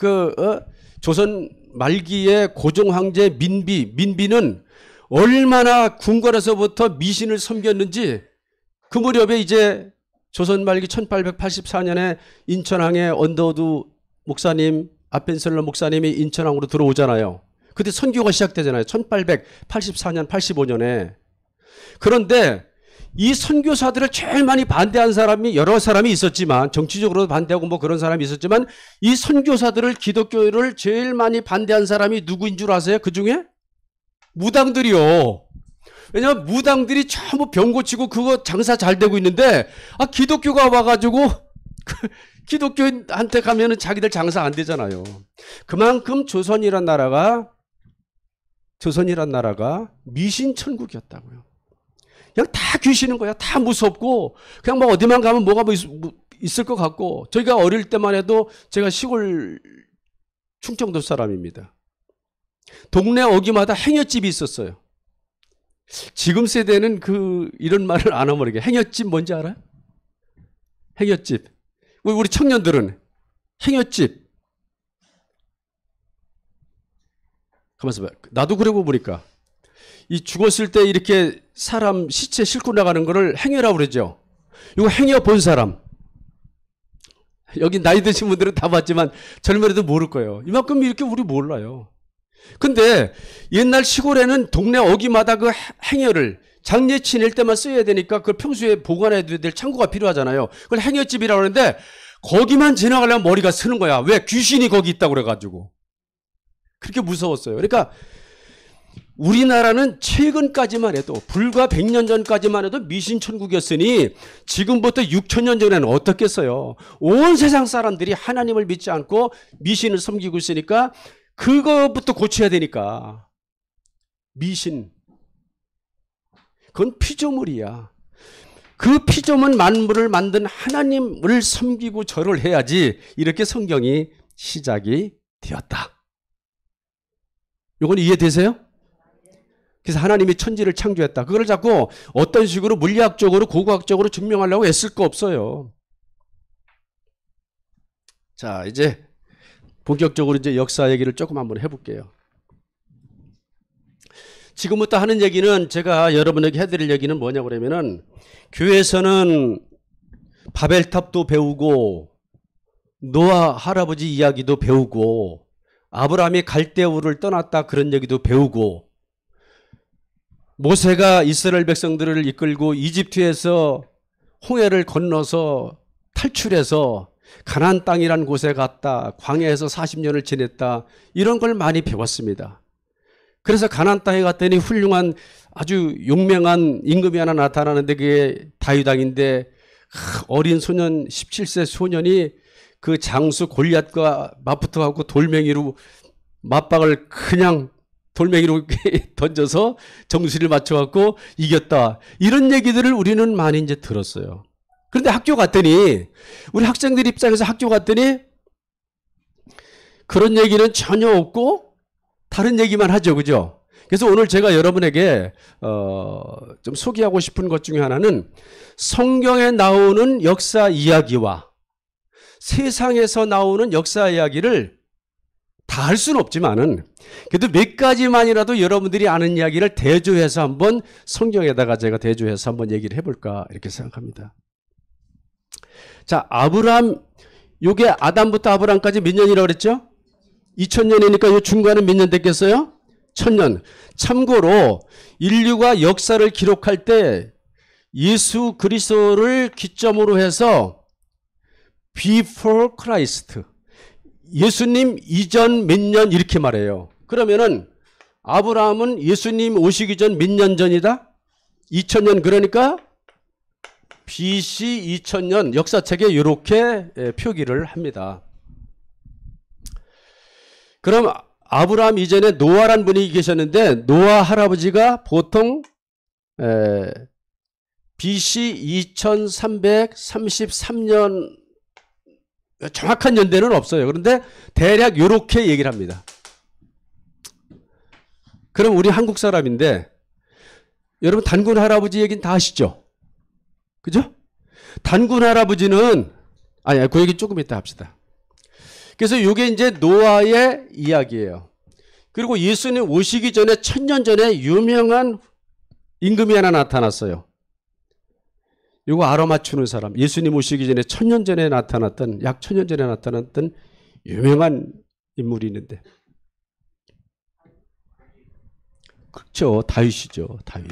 조선 말기에 고종 황제 민비는 얼마나 궁궐에서부터 미신을 섬겼는지, 그 무렵에 이제 조선 말기 1884년에 인천항에 언더우드 목사님, 아펜셀러 목사님이 인천항으로 들어오잖아요. 그때 선교가 시작되잖아요. 1884년, 85년에. 그런데 이 선교사들을 제일 많이 반대한 사람이 여러 사람이 있었지만, 정치적으로 반대하고 뭐 그런 사람이 있었지만, 이 선교사들을, 기독교를 제일 많이 반대한 사람이 누구인 줄 아세요? 그 중에? 무당들이요. 왜냐하면 무당들이 전부 병 고치고 그거 장사 잘 되고 있는데, 기독교가 와가지고 기독교인한테 가면은 자기들 장사 안 되잖아요. 그만큼 조선이란 나라가 미신천국이었다고요. 그냥 다 귀신인 거야. 다 무섭고, 그냥 뭐 어디만 가면 뭐가 있을 것 같고. 저희가 어릴 때만 해도, 제가 시골 충청도 사람입니다. 동네 어귀마다 행여집이 있었어요. 지금 세대는 이런 말을 안 하면 모르게. 행여집 뭔지 알아요? 행여집. 우리 청년들은 행여집. 가만있어 봐. 나도 그러고 보니까 이 죽었을 때 이렇게 사람 시체 싣고 나가는 거를 행여라고 그러죠. 이거 행여 본 사람. 여기 나이 드신 분들은 다 봤지만 젊은 애도 모를 거예요. 이만큼 이렇게 우리 몰라요. 근데 옛날 시골에는 동네 어귀마다 그 행여를 장례 치낼 때만 써야 되니까 그걸 평소에 보관해야 될 창고가 필요하잖아요. 그걸 행여집이라고 하는데 거기만 지나가려면 머리가 쓰는 거야. 왜? 귀신이 거기 있다고 그래가지고. 그렇게 무서웠어요. 그러니까 우리나라는 최근까지만 해도, 불과 100년 전까지만 해도 미신천국이었으니 지금부터 6천년 전에는 어떻겠어요? 온 세상 사람들이 하나님을 믿지 않고 미신을 섬기고 있으니까 그거부터 고쳐야 되니까. 미신, 그건 피조물이야. 그 피조물 만물을 만든 하나님을 섬기고 절을 해야지 이렇게 성경이 시작이 되었다. 이건 이해되세요? 그래서 하나님이 천지를 창조했다. 그걸 자꾸 어떤 식으로 물리학적으로 고고학적으로 증명하려고 애쓸 거 없어요. 자, 이제 본격적으로 이제 역사 얘기를 조금 한번 해볼게요. 지금부터 하는 얘기는, 제가 여러분에게 해드릴 얘기는 뭐냐고 그러면은, 교회에서는 바벨탑도 배우고 노아 할아버지 이야기도 배우고 아브라함이 갈대우를 떠났다 그런 얘기도 배우고, 모세가 이스라엘 백성들을 이끌고 이집트에서 홍해를 건너서 탈출해서 가나안 땅이란 곳에 갔다, 광야에서 40년을 지냈다, 이런 걸 많이 배웠습니다. 그래서 가나안 땅에 갔더니 훌륭한 아주 용맹한 임금이 하나 나타나는데 그게 다윗 왕인데, 어린 소년, 17세 소년이 그 장수 골리앗과 맞붙어갖고 돌멩이로 맞박을 그냥 돌멩이로 던져서 정수리를 맞춰갖고 이겼다. 이런 얘기들을 우리는 많이 이제 들었어요. 그런데 학교 갔더니 우리 학생들 입장에서 학교 갔더니 그런 얘기는 전혀 없고 다른 얘기만 하죠. 그죠? 그래서 오늘 제가 여러분에게 좀 소개하고 싶은 것 중에 하나는 성경에 나오는 역사 이야기와 세상에서 나오는 역사 이야기를 다 할 수는 없지만은 그래도 몇 가지만이라도 여러분들이 아는 이야기를 대조해서 한번 성경에다가 제가 대조해서 한번 얘기를 해볼까 이렇게 생각합니다. 자, 아브람, 요게 아담부터 아브람까지 몇 년이라고 그랬죠? 2000년이니까 이 중간은 몇 년 됐겠어요? 1000년. 참고로 인류가 역사를 기록할 때 예수 그리스도를 기점으로 해서 before Christ, 예수님 이전 몇 년 이렇게 말해요. 그러면은 아브라함은 예수님 오시기 전 몇 년 전이다? 2000년. 그러니까 BC 2000년 역사책에 이렇게 표기를 합니다. 그럼 아브라함 이전에 노아란 분이 계셨는데 노아 할아버지가 보통 BC 2333년, 정확한 연대는 없어요. 그런데 대략 이렇게 얘기를 합니다. 그럼 우리 한국 사람인데 여러분 단군 할아버지 얘기는 다 아시죠? 그죠? 단군 할아버지는 그 얘기 조금 이따 합시다. 그래서 이게 이제 노아의 이야기예요. 그리고 예수님 오시기 전에 1000년 전에 유명한 임금이 하나 나타났어요. 이거 알아맞추는 사람. 예수님 오시기 전에 1000년 전에 나타났던, 약 1000년 전에 나타났던 유명한 인물이 있는데. 그렇죠. 다윗이죠. 다윗.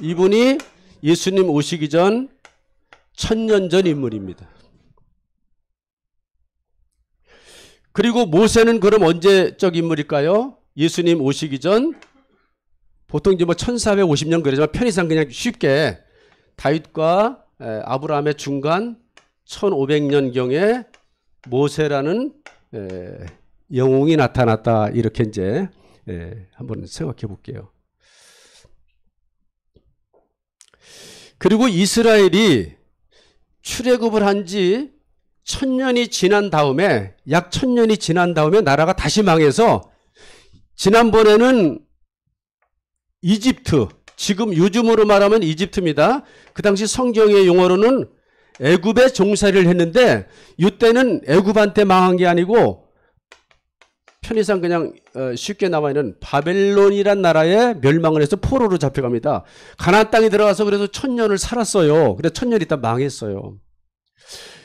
이분이 예수님 오시기 전 1000년 전 인물입니다. 그리고 모세는 그럼 언제적 인물일까요? 예수님 오시기 전 보통 이제 뭐 1450년 그러지만 편의상 그냥 쉽게 다윗과 아브라함의 중간 1500년경에 모세라는 영웅이 나타났다. 이렇게 이제 한번 생각해 볼게요. 그리고 이스라엘이 출애굽을 한 지 1000년이 지난 다음에, 약 1000년이 지난 다음에 나라가 다시 망해서 지난번에는 이집트, 지금 요즘으로 말하면 이집트입니다. 그 당시 성경의 용어로는 애굽에 종살이를 했는데 이때는 애굽한테 망한 게 아니고 편의상 그냥 쉽게 나와있는 바벨론이란 나라에 멸망을 해서 포로로 잡혀갑니다. 가나안 땅에 들어가서 그래서 1000년을 살았어요. 그래서 1000년 있다 망했어요.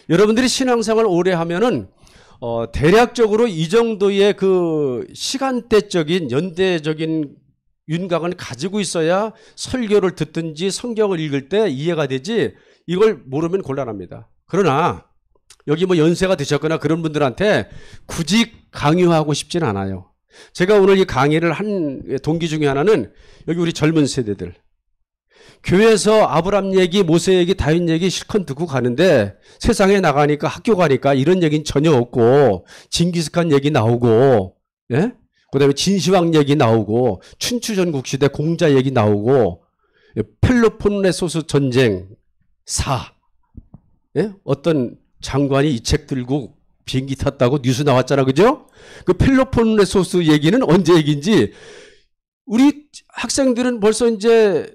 여러분들이 신앙생활 오래 하면은 대략적으로 이 정도의 그 시간대적인 연대적인 윤곽을 가지고 있어야 설교를 듣든지 성경을 읽을 때 이해가 되지, 이걸 모르면 곤란합니다. 그러나 여기 뭐 연세가 드셨거나 그런 분들한테 굳이 강요하고 싶진 않아요. 제가 오늘 이 강의를 한 동기 중에 하나는 여기 우리 젊은 세대들, 교회에서 아브람 얘기, 모세 얘기, 다윗 얘기 실컷 듣고 가는데 세상에 나가니까 학교 가니까 이런 얘기는 전혀 없고 징기스칸 얘기 나오고, 예? 그다음에 진시황 얘기 나오고 춘추전국 시대 공자 얘기 나오고 펠로폰네소스 전쟁 예? 어떤 장관이 이 책 들고 비행기 탔다고 뉴스 나왔잖아. 그죠? 그 펠로폰네소스 얘기는 언제 얘기인지 우리 학생들은 벌써 이제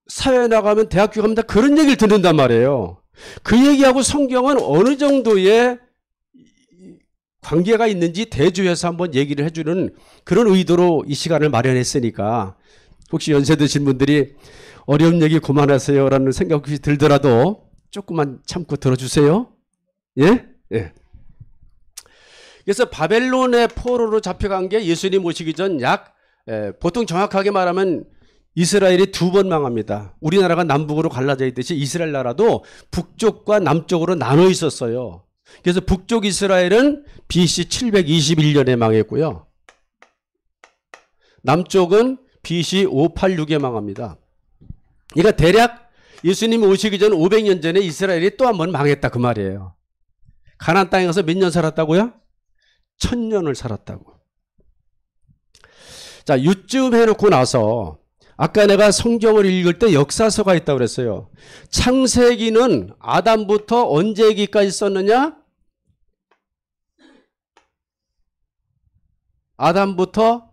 사회에 나가면 대학교 가면 다 그런 얘기를 듣는단 말이에요. 그 얘기하고 성경은 어느 정도의 관계가 있는지 대조해서 한번 얘기를 해주는 그런 의도로 이 시간을 마련했으니까 혹시 연세 드신 분들이 어려운 얘기 그만하세요 라는 생각이 들더라도 조금만 참고 들어주세요. 예? 예. 그래서 바벨론의 포로로 잡혀간 게 예수님 오시기 전 보통 정확하게 말하면 이스라엘이 2번 망합니다. 우리나라가 남북으로 갈라져 있듯이 이스라엘 나라도 북쪽과 남쪽으로 나눠 있었어요. 그래서 북쪽 이스라엘은 BC 721년에 망했고요. 남쪽은 BC 586에 망합니다. 그러니까 대략 예수님 오시기 전 500년 전에 이스라엘이 또 한 번 망했다 그 말이에요. 가나안 땅에 가서 몇 년 살았다고요? 1000년을 살았다고. 자, 요쯤 해놓고 나서 아까 내가 성경을 읽을 때 역사서가 있다고 그랬어요. 창세기는 아담부터 언제 얘기까지 썼느냐? 아담부터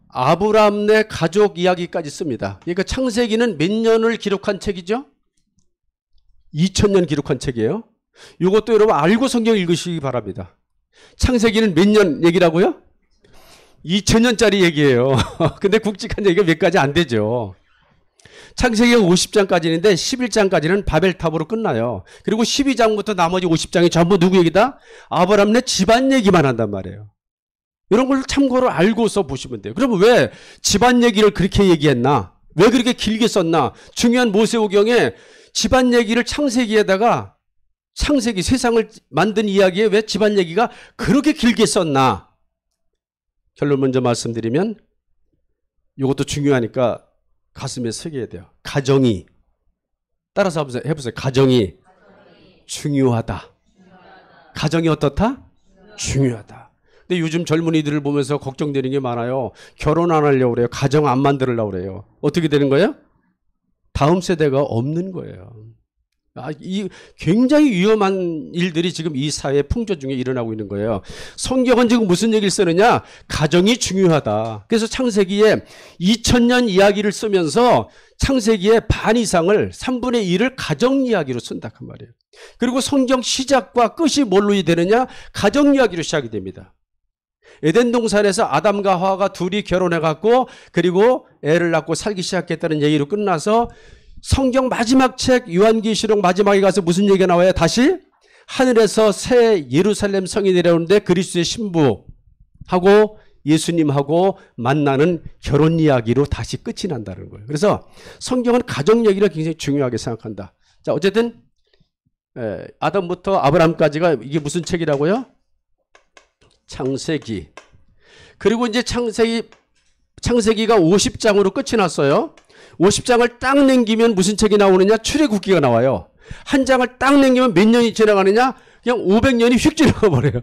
아브라함네 가족 이야기까지 씁니다. 그러니까 창세기는 몇 년을 기록한 책이죠? 2000년 기록한 책이에요. 이것도 여러분 알고 성경 읽으시기 바랍니다. 창세기는 몇 년 얘기라고요? 2000년짜리 얘기예요. 근데 굵직한 얘기가 몇 가지 안 되죠. 창세기가 50장까지인데 11장까지는 바벨탑으로 끝나요. 그리고 12장부터 나머지 50장이 전부 누구 얘기다? 아브라함네 집안 얘기만 한단 말이에요. 이런 걸 참고로 알고서 보시면 돼요. 그러면 왜 집안 얘기를 그렇게 얘기했나? 왜 그렇게 길게 썼나? 중요한 모세오경에 집안 얘기를 창세기에다가 창세기 세상을 만든 이야기에 왜 집안 얘기가 그렇게 길게 썼나? 결론 먼저 말씀드리면 이것도 중요하니까 가슴에 새겨야 돼요. 가정이 따라서 해보세요. 가정이 중요하다. 가정이 어떻다? 중요하다. 근데 요즘 젊은이들을 보면서 걱정되는 게 많아요. 결혼 안 하려고 그래요. 가정 안 만들려고 그래요. 어떻게 되는 거예요? 다음 세대가 없는 거예요. 이 굉장히 위험한 일들이 지금 이 사회 풍조 중에 일어나고 있는 거예요. 성경은 지금 무슨 얘기를 쓰느냐? 가정이 중요하다. 그래서 창세기에 2000년 이야기를 쓰면서 창세기의 반 이상을 3분의 1을 가정 이야기로 쓴다 그 말이에요. 그리고 성경 시작과 끝이 뭘로 되느냐? 가정 이야기로 시작이 됩니다. 에덴 동산에서 아담과 하와가 둘이 결혼해 갖고 그리고 애를 낳고 살기 시작했다는 얘기로 끝나서 성경 마지막 책 요한계시록 마지막에 가서 무슨 얘기가 나와요? 다시 하늘에서 새 예루살렘 성이 내려오는데 그리스도의 신부하고 예수님하고 만나는 결혼 이야기로 다시 끝이 난다는 거예요. 그래서 성경은 가정 얘기를 굉장히 중요하게 생각한다. 자, 어쨌든 아담부터 아브라함까지가 이게 무슨 책이라고요? 창세기. 그리고 이제 창세기가 50장으로 끝이 났어요. 50장을 딱 넘기면 무슨 책이 나오느냐? 출애굽기가 나와요. 한 장을 딱 넘기면 몇 년이 지나가느냐? 그냥 500년이 휙 지나가 버려요.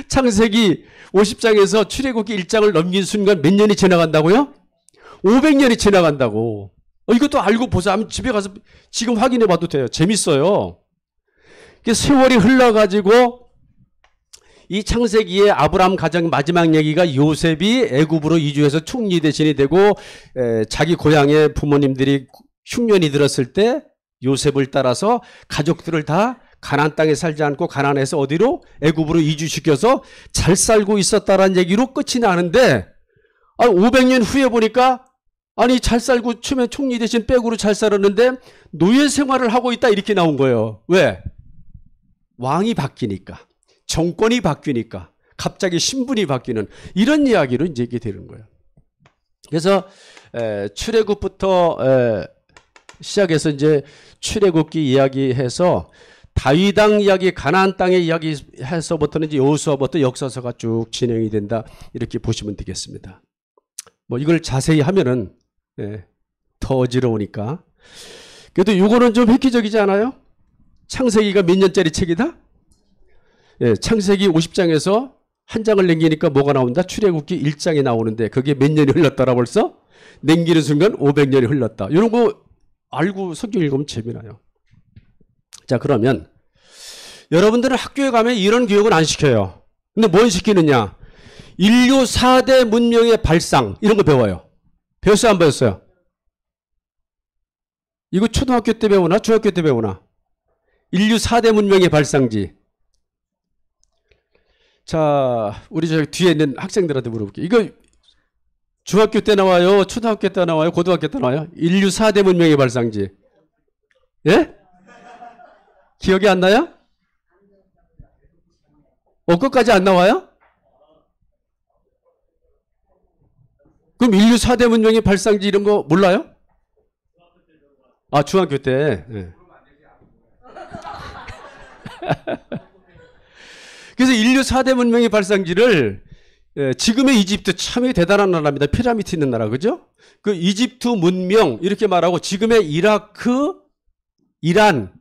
창세기 50장에서 출애굽기 1장을 넘긴 순간 몇 년이 지나간다고요? 500년이 지나간다고. 이것도 알고 보세요. 한번 집에 가서 지금 확인해 봐도 돼요. 재밌어요. 세월이 흘러가지고 이 창세기의 아브라함 가정 마지막 얘기가 요셉이 애굽으로 이주해서 총리 대신이 되고 자기 고향의 부모님들이 흉년이 들었을 때 요셉을 따라서 가족들을 다 가나안 땅에 살지 않고 가나안에서 어디로? 애굽으로 이주시켜서 잘 살고 있었다라는 얘기로 끝이 나는데 500년 후에 보니까 아니 잘 살고 처음에 총리 대신 백으로 잘 살았는데 노예 생활을 하고 있다 이렇게 나온 거예요. 왜? 왕이 바뀌니까. 정권이 바뀌니까 갑자기 신분이 바뀌는 이런 이야기로 이제 이게 되는 거예요. 그래서 출애굽부터 시작해서 이제 출애굽기 이야기해서 다윗 왕 이야기, 가나안 땅의 이야기해서부터는 이제 여호수아부터 역사서가 쭉 진행이 된다 이렇게 보시면 되겠습니다. 뭐 이걸 자세히 하면은 더 어지러우니까. 그래도 이거는 좀 획기적이지 않아요? 창세기가 몇 년짜리 책이다? 창세기 50장에서 한 장을 남기니까 뭐가 나온다? 출애굽기 1장이 나오는데 그게 몇 년이 흘렀더라 벌써? 남기는 순간 500년이 흘렀다. 이런 거 알고 성경 읽으면 재미나요. 자, 그러면 여러분들은 학교에 가면 이런 교육은 안 시켜요. 근데 뭘 시키느냐? 인류 4대 문명의 발상 이런 거 배워요. 배웠어요? 안 배웠어요? 이거 초등학교 때 배우나? 중학교 때 배우나? 인류 4대 문명의 발상지. 자, 우리 저 뒤에 있는 학생들한테 물어볼게요. 이거 중학교 때 나와요? 초등학교 때 나와요? 고등학교 때 나와요? 인류 4대 문명의 발상지. 예? 기억이 안 나요? 끝까지 안 나와요? 그럼 인류 4대 문명의 발상지 이런 거 몰라요? 중학교 때. 네. 그래서 인류 4대 문명의 발상지를 지금의 이집트 참 대단한 나라입니다. 피라미드 있는 나라, 그죠? 그 이집트 문명 이렇게 말하고 지금의 이라크, 이란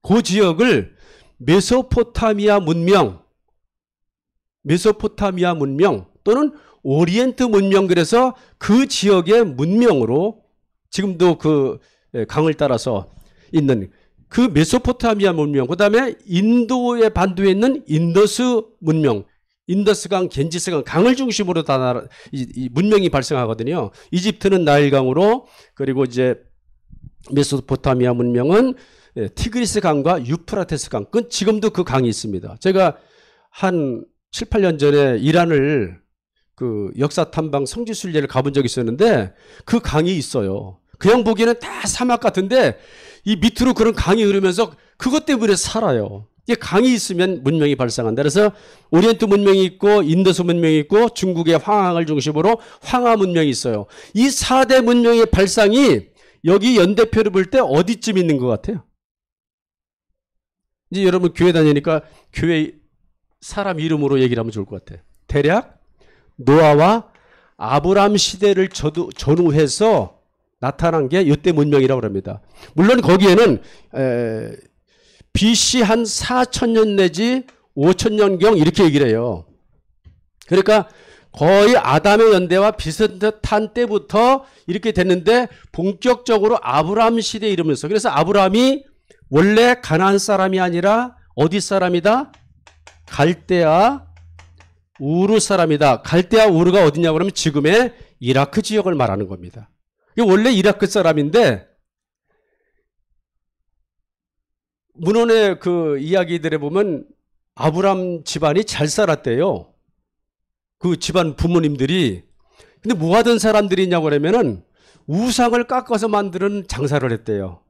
그 지역을 메소포타미아 문명 또는 오리엔트 문명, 그래서 그 지역의 문명으로 지금도 그 강을 따라서 있는 그 메소포타미아 문명, 그 다음에 인도의 반도에 있는 인더스 문명, 인더스강, 겐지스강, 강을 중심으로 다 이 문명이 발생하거든요. 이집트는 나일강으로, 그리고 이제 메소포타미아 문명은 티그리스 강과 유프라테스 강, 지금도 그 강이 있습니다. 제가 한 7, 8년 전에 이란을 그 역사 탐방 성지순례를 가본 적이 있었는데 그 강이 있어요. 그냥 보기에는 다 사막 같은데 이 밑으로 그런 강이 흐르면서 그것 때문에 살아요. 이게 강이 있으면 문명이 발생한다. 그래서 오리엔트 문명이 있고 인더스 문명이 있고 중국의 황항을 중심으로 황하 문명이 있어요. 이 4대 문명의 발상이 여기 연대표를 볼 때 어디쯤 있는 것 같아요? 이제 여러분 교회 다니니까 교회 사람 이름으로 얘기를 하면 좋을 것 같아요. 대략 노아와 아브람 시대를 전후해서 나타난 게 이때 문명이라고 합니다. 물론 거기에는 BC 한 4,000년 내지 5,000년경 이렇게 얘기를 해요. 그러니까 거의 아담의 연대와 비슷한 때부터 이렇게 됐는데 본격적으로 아브람 시대에 이르면서, 그래서 아브람이 원래 가나안 사람이 아니라 어디 사람이다? 갈대아 우르 사람이다. 갈대아 우르가 어디냐고 그러면 지금의 이라크 지역을 말하는 겁니다. 원래 이라크 사람인데 문헌의 그 이야기들에 보면 아브람 집안이 잘 살았대요. 그 집안 부모님들이. 근데 뭐 하던 사람들이냐고 그러면은 우상을 깎아서 만드는 장사를 했대요.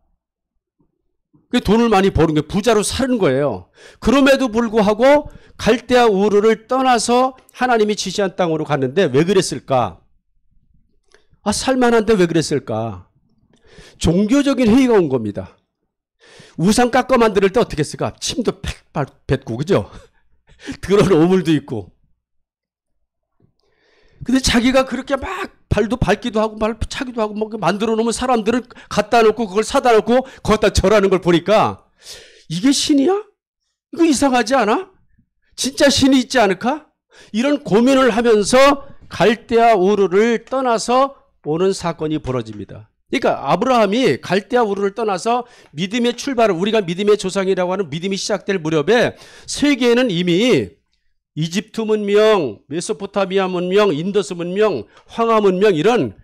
돈을 많이 버는 게 부자로 사는 거예요. 그럼에도 불구하고 갈대아 우르를 떠나서 하나님이 지시한 땅으로 갔는데 왜 그랬을까? 살만한데 왜 그랬을까? 종교적인 회의가 온 겁니다. 우상 깎아 만들 때 어떻게 했을까? 침도 뱉고, 그죠? 그런 오물도 있고. 근데 자기가 그렇게 막 발도 밟기도 하고 발 차기도 하고 뭐 만들어 놓으면 사람들은 갖다 놓고 그걸 사다 놓고 거기다 절하는 걸 보니까 이게 신이야? 이거 이상하지 않아? 진짜 신이 있지 않을까? 이런 고민을 하면서 갈대아 우르를 떠나서 오는 사건이 벌어집니다. 그러니까 아브라함이 갈대아 우르를 떠나서 믿음의 출발을, 우리가 믿음의 조상이라고 하는 믿음이 시작될 무렵에 세계에는 이미 이집트 문명, 메소포타미아 문명, 인더스 문명, 황하 문명, 이런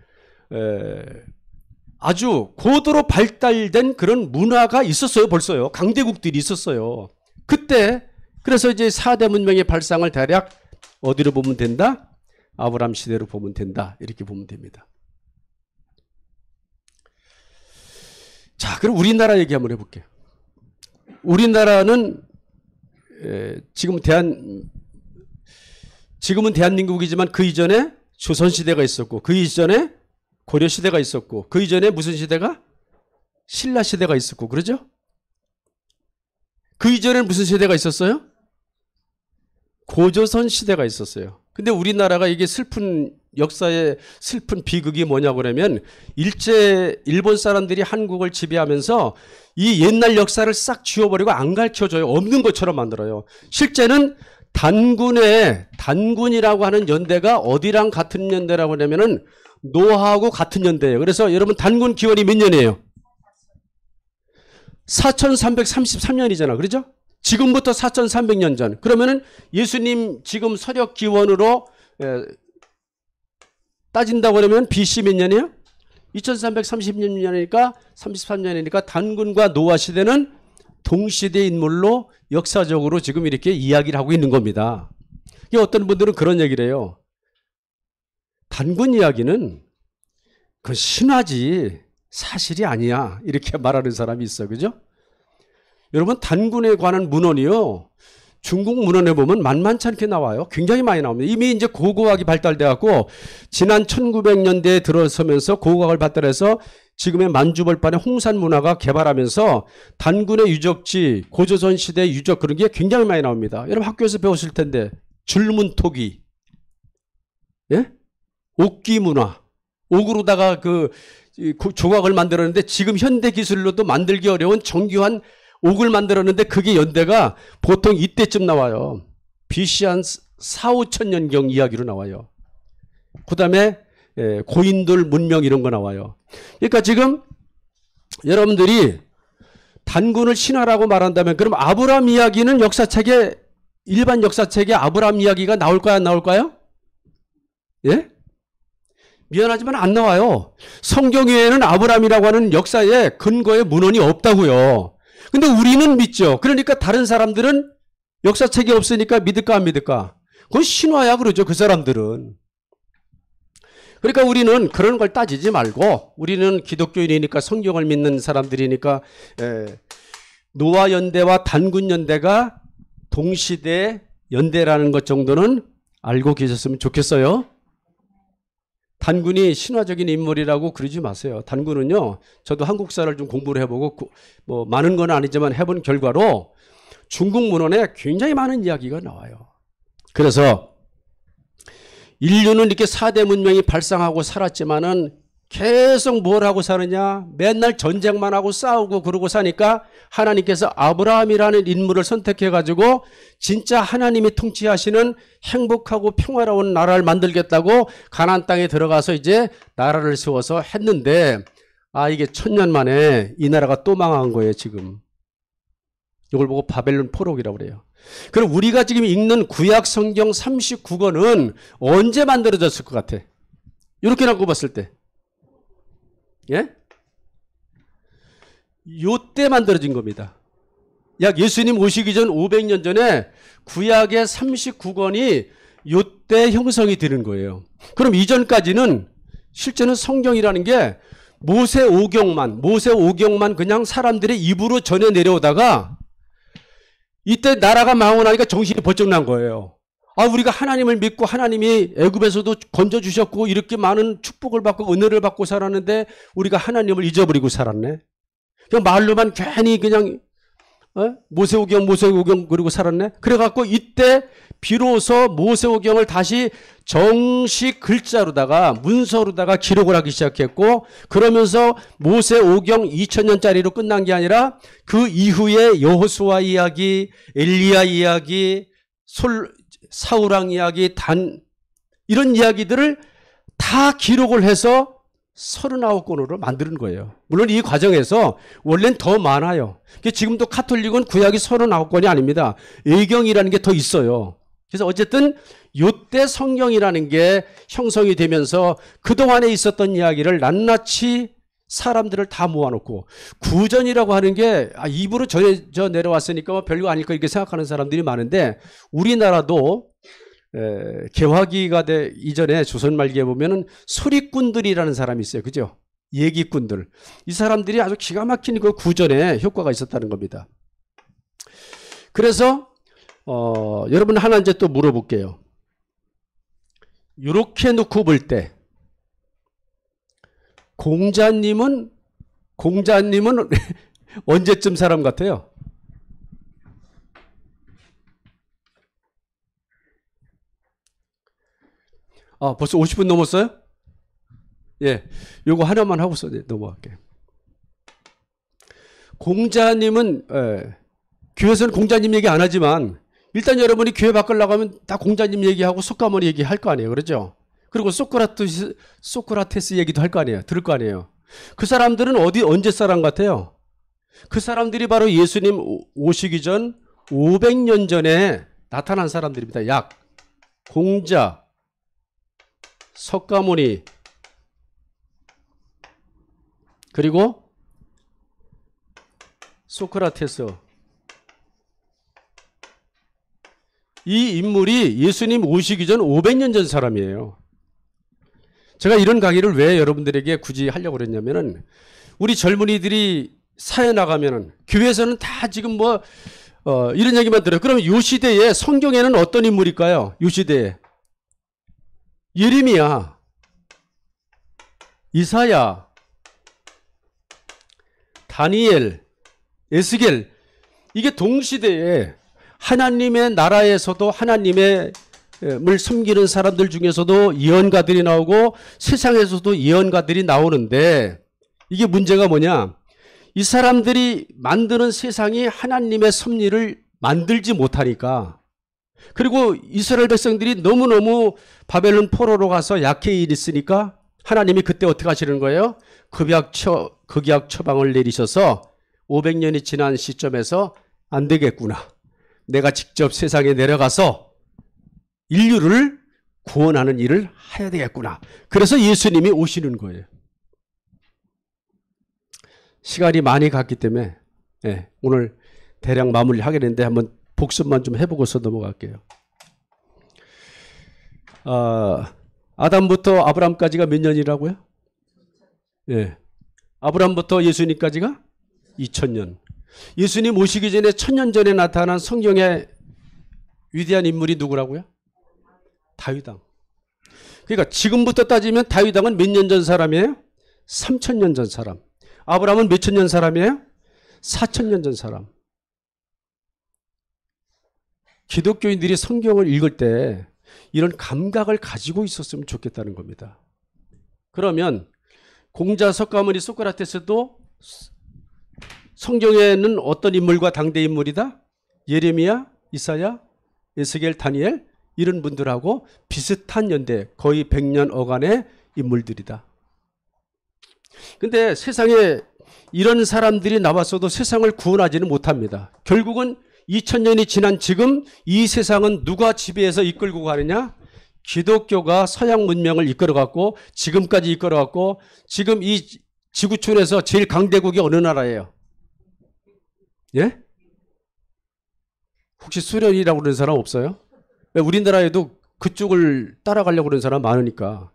아주 고도로 발달된 그런 문화가 있었어요. 벌써요. 강대국들이 있었어요. 그때 그래서 이제 4대 문명의 발상을 대략 어디로 보면 된다? 아브람 시대로 보면 된다. 이렇게 보면 됩니다. 자, 그럼 우리나라 얘기 한번 해볼게요. 우리나라는 지금은 대한민국이지만 그 이전에 조선시대가 있었고, 그 이전에 고려시대가 있었고, 그 이전에 무슨 시대가? 신라시대가 있었고, 그러죠? 그 이전에는 무슨 시대가 있었어요? 고조선 시대가 있었어요. 근데 우리나라가 이게 슬픈 역사의 슬픈 비극이 뭐냐고 그러면 일본 사람들이 한국을 지배하면서 이 옛날 역사를 싹 지워버리고 안 가르쳐줘요. 없는 것처럼 만들어요. 실제는 단군이라고 하는 연대가 어디랑 같은 연대라고 하냐면은 노하하고 같은 연대예요. 그래서 여러분 단군 기원이 몇 년이에요? 4333년이잖아. 그렇죠? 지금부터 4300년 전. 그러면은 예수님 지금 서력 기원으로 따진다고 그러면 BC 몇 년이에요? 2330년이니까 33년이니까 단군과 노아 시대는 동시대 인물로 역사적으로 지금 이렇게 이야기를 하고 있는 겁니다. 어떤 분들은 그런 얘기를 해요. 단군 이야기는 그 신화지 사실이 아니야. 이렇게 말하는 사람이 있어요. 그죠? 여러분 단군에 관한 문헌이요. 중국 문헌에 보면 만만치 않게 나와요. 굉장히 많이 나옵니다. 이미 이제 고고학이 발달돼 갖고 지난 1900년대에 들어서면서 고고학을 발달해서 지금의 만주벌판의 홍산 문화가 개발하면서 단군의 유적지, 고조선 시대 유적 그런 게 굉장히 많이 나옵니다. 여러분 학교에서 배우실 텐데 줄문토기, 예? 옥기 문화, 옥으로다가 그 조각을 만들었는데 지금 현대 기술로도 만들기 어려운 정교한 옥을 만들었는데 그게 연대가 보통 이때쯤 나와요. BC 한 4, 5천 년경 이야기로 나와요. 그 다음에 고인돌 문명 이런 거 나와요. 그러니까 지금 여러분들이 단군을 신화라고 말한다면 그럼 아브라함 이야기는 역사책에 일반 역사책에 아브라함 이야기가 나올까요? 안 나올까요? 예? 미안하지만 안 나와요. 성경 외에는 아브라함이라고 하는 역사의 근거의 문헌이 없다고요. 근데 우리는 믿죠. 그러니까 다른 사람들은 역사책이 없으니까 믿을까 안 믿을까? 그건 신화야 그러죠. 그 사람들은. 그러니까 우리는 그런 걸 따지지 말고 우리는 기독교인이니까 성경을 믿는 사람들이니까 노아 연대와 단군 연대가 동시대 연대라는 것 정도는 알고 계셨으면 좋겠어요. 단군이 신화적인 인물이라고 그러지 마세요. 단군은요, 저도 한국사를 좀 공부를 해보고 뭐 많은 건 아니지만 해본 결과로 중국 문헌에 굉장히 많은 이야기가 나와요. 그래서 인류는 이렇게 4대 문명이 발상하고 살았지만은 계속 뭘 하고 사느냐? 맨날 전쟁만 하고 싸우고 그러고 사니까 하나님께서 아브라함이라는 인물을 선택해가지고 진짜 하나님이 통치하시는 행복하고 평화로운 나라를 만들겠다고 가나안 땅에 들어가서 이제 나라를 세워서 했는데 이게 1000년 만에 이 나라가 또 망한 거예요 지금. 이걸 보고 바벨론 포로기라고 그래요. 그럼 우리가 지금 읽는 구약 성경 39권은 언제 만들어졌을 것 같아? 이렇게 놓고 봤을 때. 예? 요때 만들어진 겁니다. 약 예수님 오시기 전 500년 전에 구약의 39권이 요때 형성이 되는 거예요. 그럼 이전까지는 실제는 성경이라는 게 모세 오경만 그냥 사람들의 입으로 전해 내려오다가 이때 나라가 망하고 나니까 정신이 번쩍 난 거예요. 우리가 하나님을 믿고 하나님이 애굽에서도 건져주셨고 이렇게 많은 축복을 받고 은혜를 받고 살았는데 우리가 하나님을 잊어버리고 살았네. 그냥 말로만 괜히 그냥 모세오경 그러고 살았네. 그래갖고 이때 비로소 모세오경을 다시 정식 글자로다가 문서로다가 기록을 하기 시작했고 그러면서 모세오경 2000년짜리로 끝난 게 아니라 그 이후에 여호수아 이야기, 엘리야 이야기, 사울왕 이야기, 이런 이야기들을 다 기록을 해서 39권으로 만드는 거예요. 물론 이 과정에서 원래는 더 많아요. 지금도 카톨릭은 구약이 39권이 아닙니다. 예경이라는 게 더 있어요. 그래서 어쨌든 요때 성경이라는 게 형성이 되면서 그동안에 있었던 이야기를 낱낱이 사람들을 다 모아놓고 구전이라고 하는 게 입으로 전해져 내려왔으니까 뭐 별거 아닐까 이렇게 생각하는 사람들이 많은데 우리나라도 개화기가 이전에 조선 말기에 보면은 소리꾼들이라는 사람이 있어요. 그죠? 얘기꾼들. 이 사람들이 아주 기가 막힌 그 구전에 효과가 있었다는 겁니다. 그래서 여러분 하나 이제 또 물어볼게요. 이렇게 놓고 볼 때 공자님은 언제쯤 사람 같아요? 벌써 50분 넘었어요? 예, 요거 하나만 하고서 넘어갈게요. 공자님은 교회에서는 공자님 얘기 안 하지만 일단 여러분이 교회 밖을 나가면 다 공자님 얘기하고 석가모니 얘기할 거 아니에요. 그렇죠? 그리고 소크라테스 얘기도 할 거 아니에요. 들을 거 아니에요. 그 사람들은 언제 사람 같아요? 그 사람들이 바로 예수님 오시기 전 500년 전에 나타난 사람들입니다. 약 공자, 석가모니, 그리고 소크라테스. 이 인물이 예수님 오시기 전 500년 전 사람이에요. 제가 이런 강의를 왜 여러분들에게 굳이 하려고 그랬냐면은 우리 젊은이들이 사회 나가면은 교회에서는 다 지금 이런 얘기만 들어요. 그러면 이 시대에 성경에는 어떤 인물일까요? 이 시대에 예레미야, 이사야, 다니엘, 에스겔, 이게 동시대에 하나님의 나라에서도 하나님을 섬기는 사람들 중에서도 예언가들이 나오고 세상에서도 예언가들이 나오는데 이게 문제가 뭐냐? 이 사람들이 만드는 세상이 하나님의 섭리를 만들지 못하니까, 그리고 이스라엘 백성들이 너무너무 바벨론 포로로 가서 약해 있으니까 하나님이 그때 어떻게 하시는 거예요? 극약 처방을 내리셔서 500년이 지난 시점에서 안 되겠구나. 내가 직접 세상에 내려가서 인류를 구원하는 일을 해야 되겠구나. 그래서 예수님이 오시는 거예요. 시간이 많이 갔기 때문에 오늘 대략 마무리하게 되는데 한번 복습만 좀 해보고서 넘어갈게요. 아담부터 아브라함까지가 몇 년이라고요? 아브라함부터 예수님까지가 2000년. 예수님 오시기 전에 1000년 전에 나타난 성경의 위대한 인물이 누구라고요? 다윗왕. 그러니까 지금부터 따지면 다윗왕은 몇 년 전 사람이에요? 3000년 전 사람. 아브라함은 몇 천 년 사람이에요? 4000년 전 사람. 기독교인들이 성경을 읽을 때 이런 감각을 가지고 있었으면 좋겠다는 겁니다. 그러면 공자, 석가모니, 소크라테스도 성경에는 어떤 인물과 당대 인물이다? 예레미야, 이사야, 에스겔, 다니엘 이런 분들하고 비슷한 연대, 거의 100년 어간의 인물들이다. 근데 세상에 이런 사람들이 나왔어도 세상을 구원하지는 못합니다. 결국은 2000년이 지난 지금 이 세상은 누가 지배해서 이끌고 가느냐? 기독교가 서양 문명을 이끌어갔고 지금까지 이끌어갔고, 지금 이 지구촌에서 제일 강대국이 어느 나라예요? 예? 혹시 소련이라고 그러는 사람 없어요? 우리나라에도 그쪽을 따라가려고 그러는 사람 많으니까.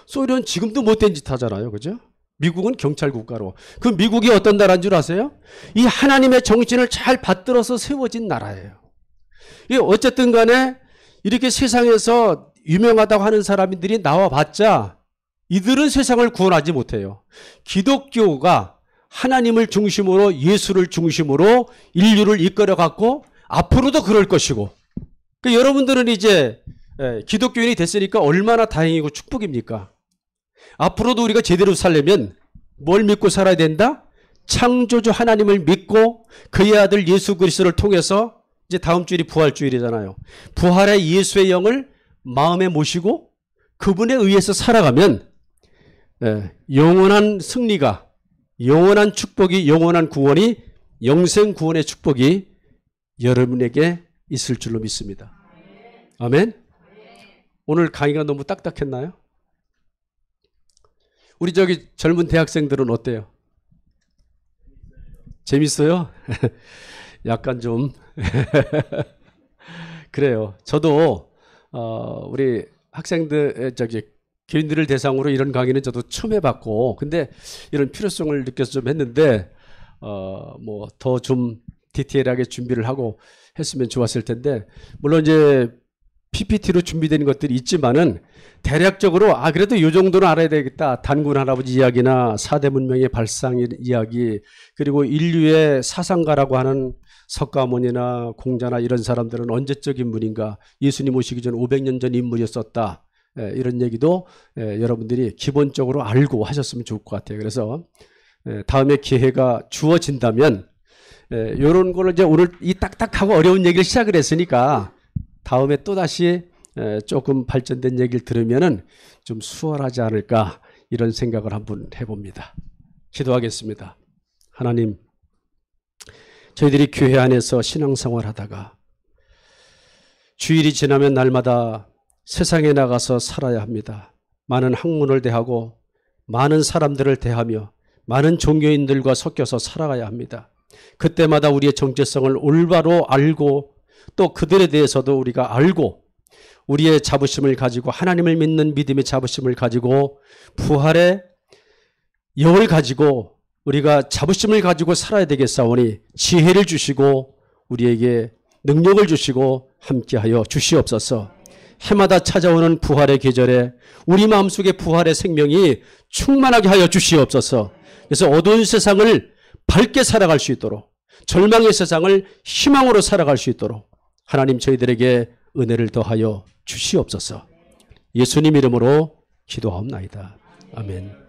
소련 지금도 못된 짓 하잖아요. 그죠? 미국은 경찰 국가로. 그 미국이 어떤 나라인 줄 아세요? 이 하나님의 정신을 잘 받들어서 세워진 나라예요. 어쨌든 간에 이렇게 세상에서 유명하다고 하는 사람들이 나와봤자 이들은 세상을 구원하지 못해요. 기독교가 하나님을 중심으로, 예수를 중심으로 인류를 이끌어갔고 앞으로도 그럴 것이고, 그러니까 여러분들은 이제 기독교인이 됐으니까 얼마나 다행이고 축복입니까? 앞으로도 우리가 제대로 살려면 뭘 믿고 살아야 된다? 창조주 하나님을 믿고 그의 아들 예수 그리스도를 통해서, 이제 다음 주일이 부활주일이잖아요. 부활의 예수의 영을 마음에 모시고 그분에 의해서 살아가면 영원한 승리가, 영원한 축복이, 영원한 구원이, 영생 구원의 축복이 여러분에게 있을 줄로 믿습니다. 아멘. 오늘 강의가 너무 딱딱했나요? 우리 저기 젊은 대학생들은 어때요? 재밌어요? 약간 좀 그래요. 저도 우리 학생들, 교인들을 대상으로 이런 강의는 저도 처음 해봤고, 근데 이런 필요성을 느껴서 좀 했는데 뭐 더 좀 디테일하게 준비를 하고 했으면 좋았을 텐데, 물론 이제 PPT로 준비된 것들이 있지만은 대략적으로 그래도 이 정도는 알아야 되겠다. 단군 할아버지 이야기나 4대 문명의 발상 이야기, 그리고 인류의 사상가라고 하는 석가모니나 공자나 이런 사람들은 언제적 인물인가, 예수님 오시기 전 500년 전 인물이었었다. 이런 얘기도 여러분들이 기본적으로 알고 하셨으면 좋을 것 같아요. 그래서 다음에 기회가 주어진다면 이런 거를 이제 오늘 이 딱딱하고 어려운 얘기를 시작을 했으니까 다음에 또다시 조금 발전된 얘기를 들으면은 좀 수월하지 않을까, 이런 생각을 한번 해봅니다. 기도하겠습니다. 하나님, 저희들이 교회 안에서 신앙생활 하다가 주일이 지나면 날마다 세상에 나가서 살아야 합니다. 많은 학문을 대하고 많은 사람들을 대하며 많은 종교인들과 섞여서 살아가야 합니다. 그때마다 우리의 정체성을 올바로 알고 또 그들에 대해서도 우리가 알고 우리의 자부심을 가지고, 하나님을 믿는 믿음의 자부심을 가지고, 부활의 영을 가지고 우리가 자부심을 가지고 살아야 되겠사오니 지혜를 주시고 우리에게 능력을 주시고 함께하여 주시옵소서. 해마다 찾아오는 부활의 계절에 우리 마음속에 부활의 생명이 충만하게 하여 주시옵소서. 그래서 어두운 세상을 밝게 살아갈 수 있도록, 절망의 세상을 희망으로 살아갈 수 있도록 하나님 저희들에게 은혜를 더하여 주시옵소서. 예수님 이름으로 기도하옵나이다. 아멘.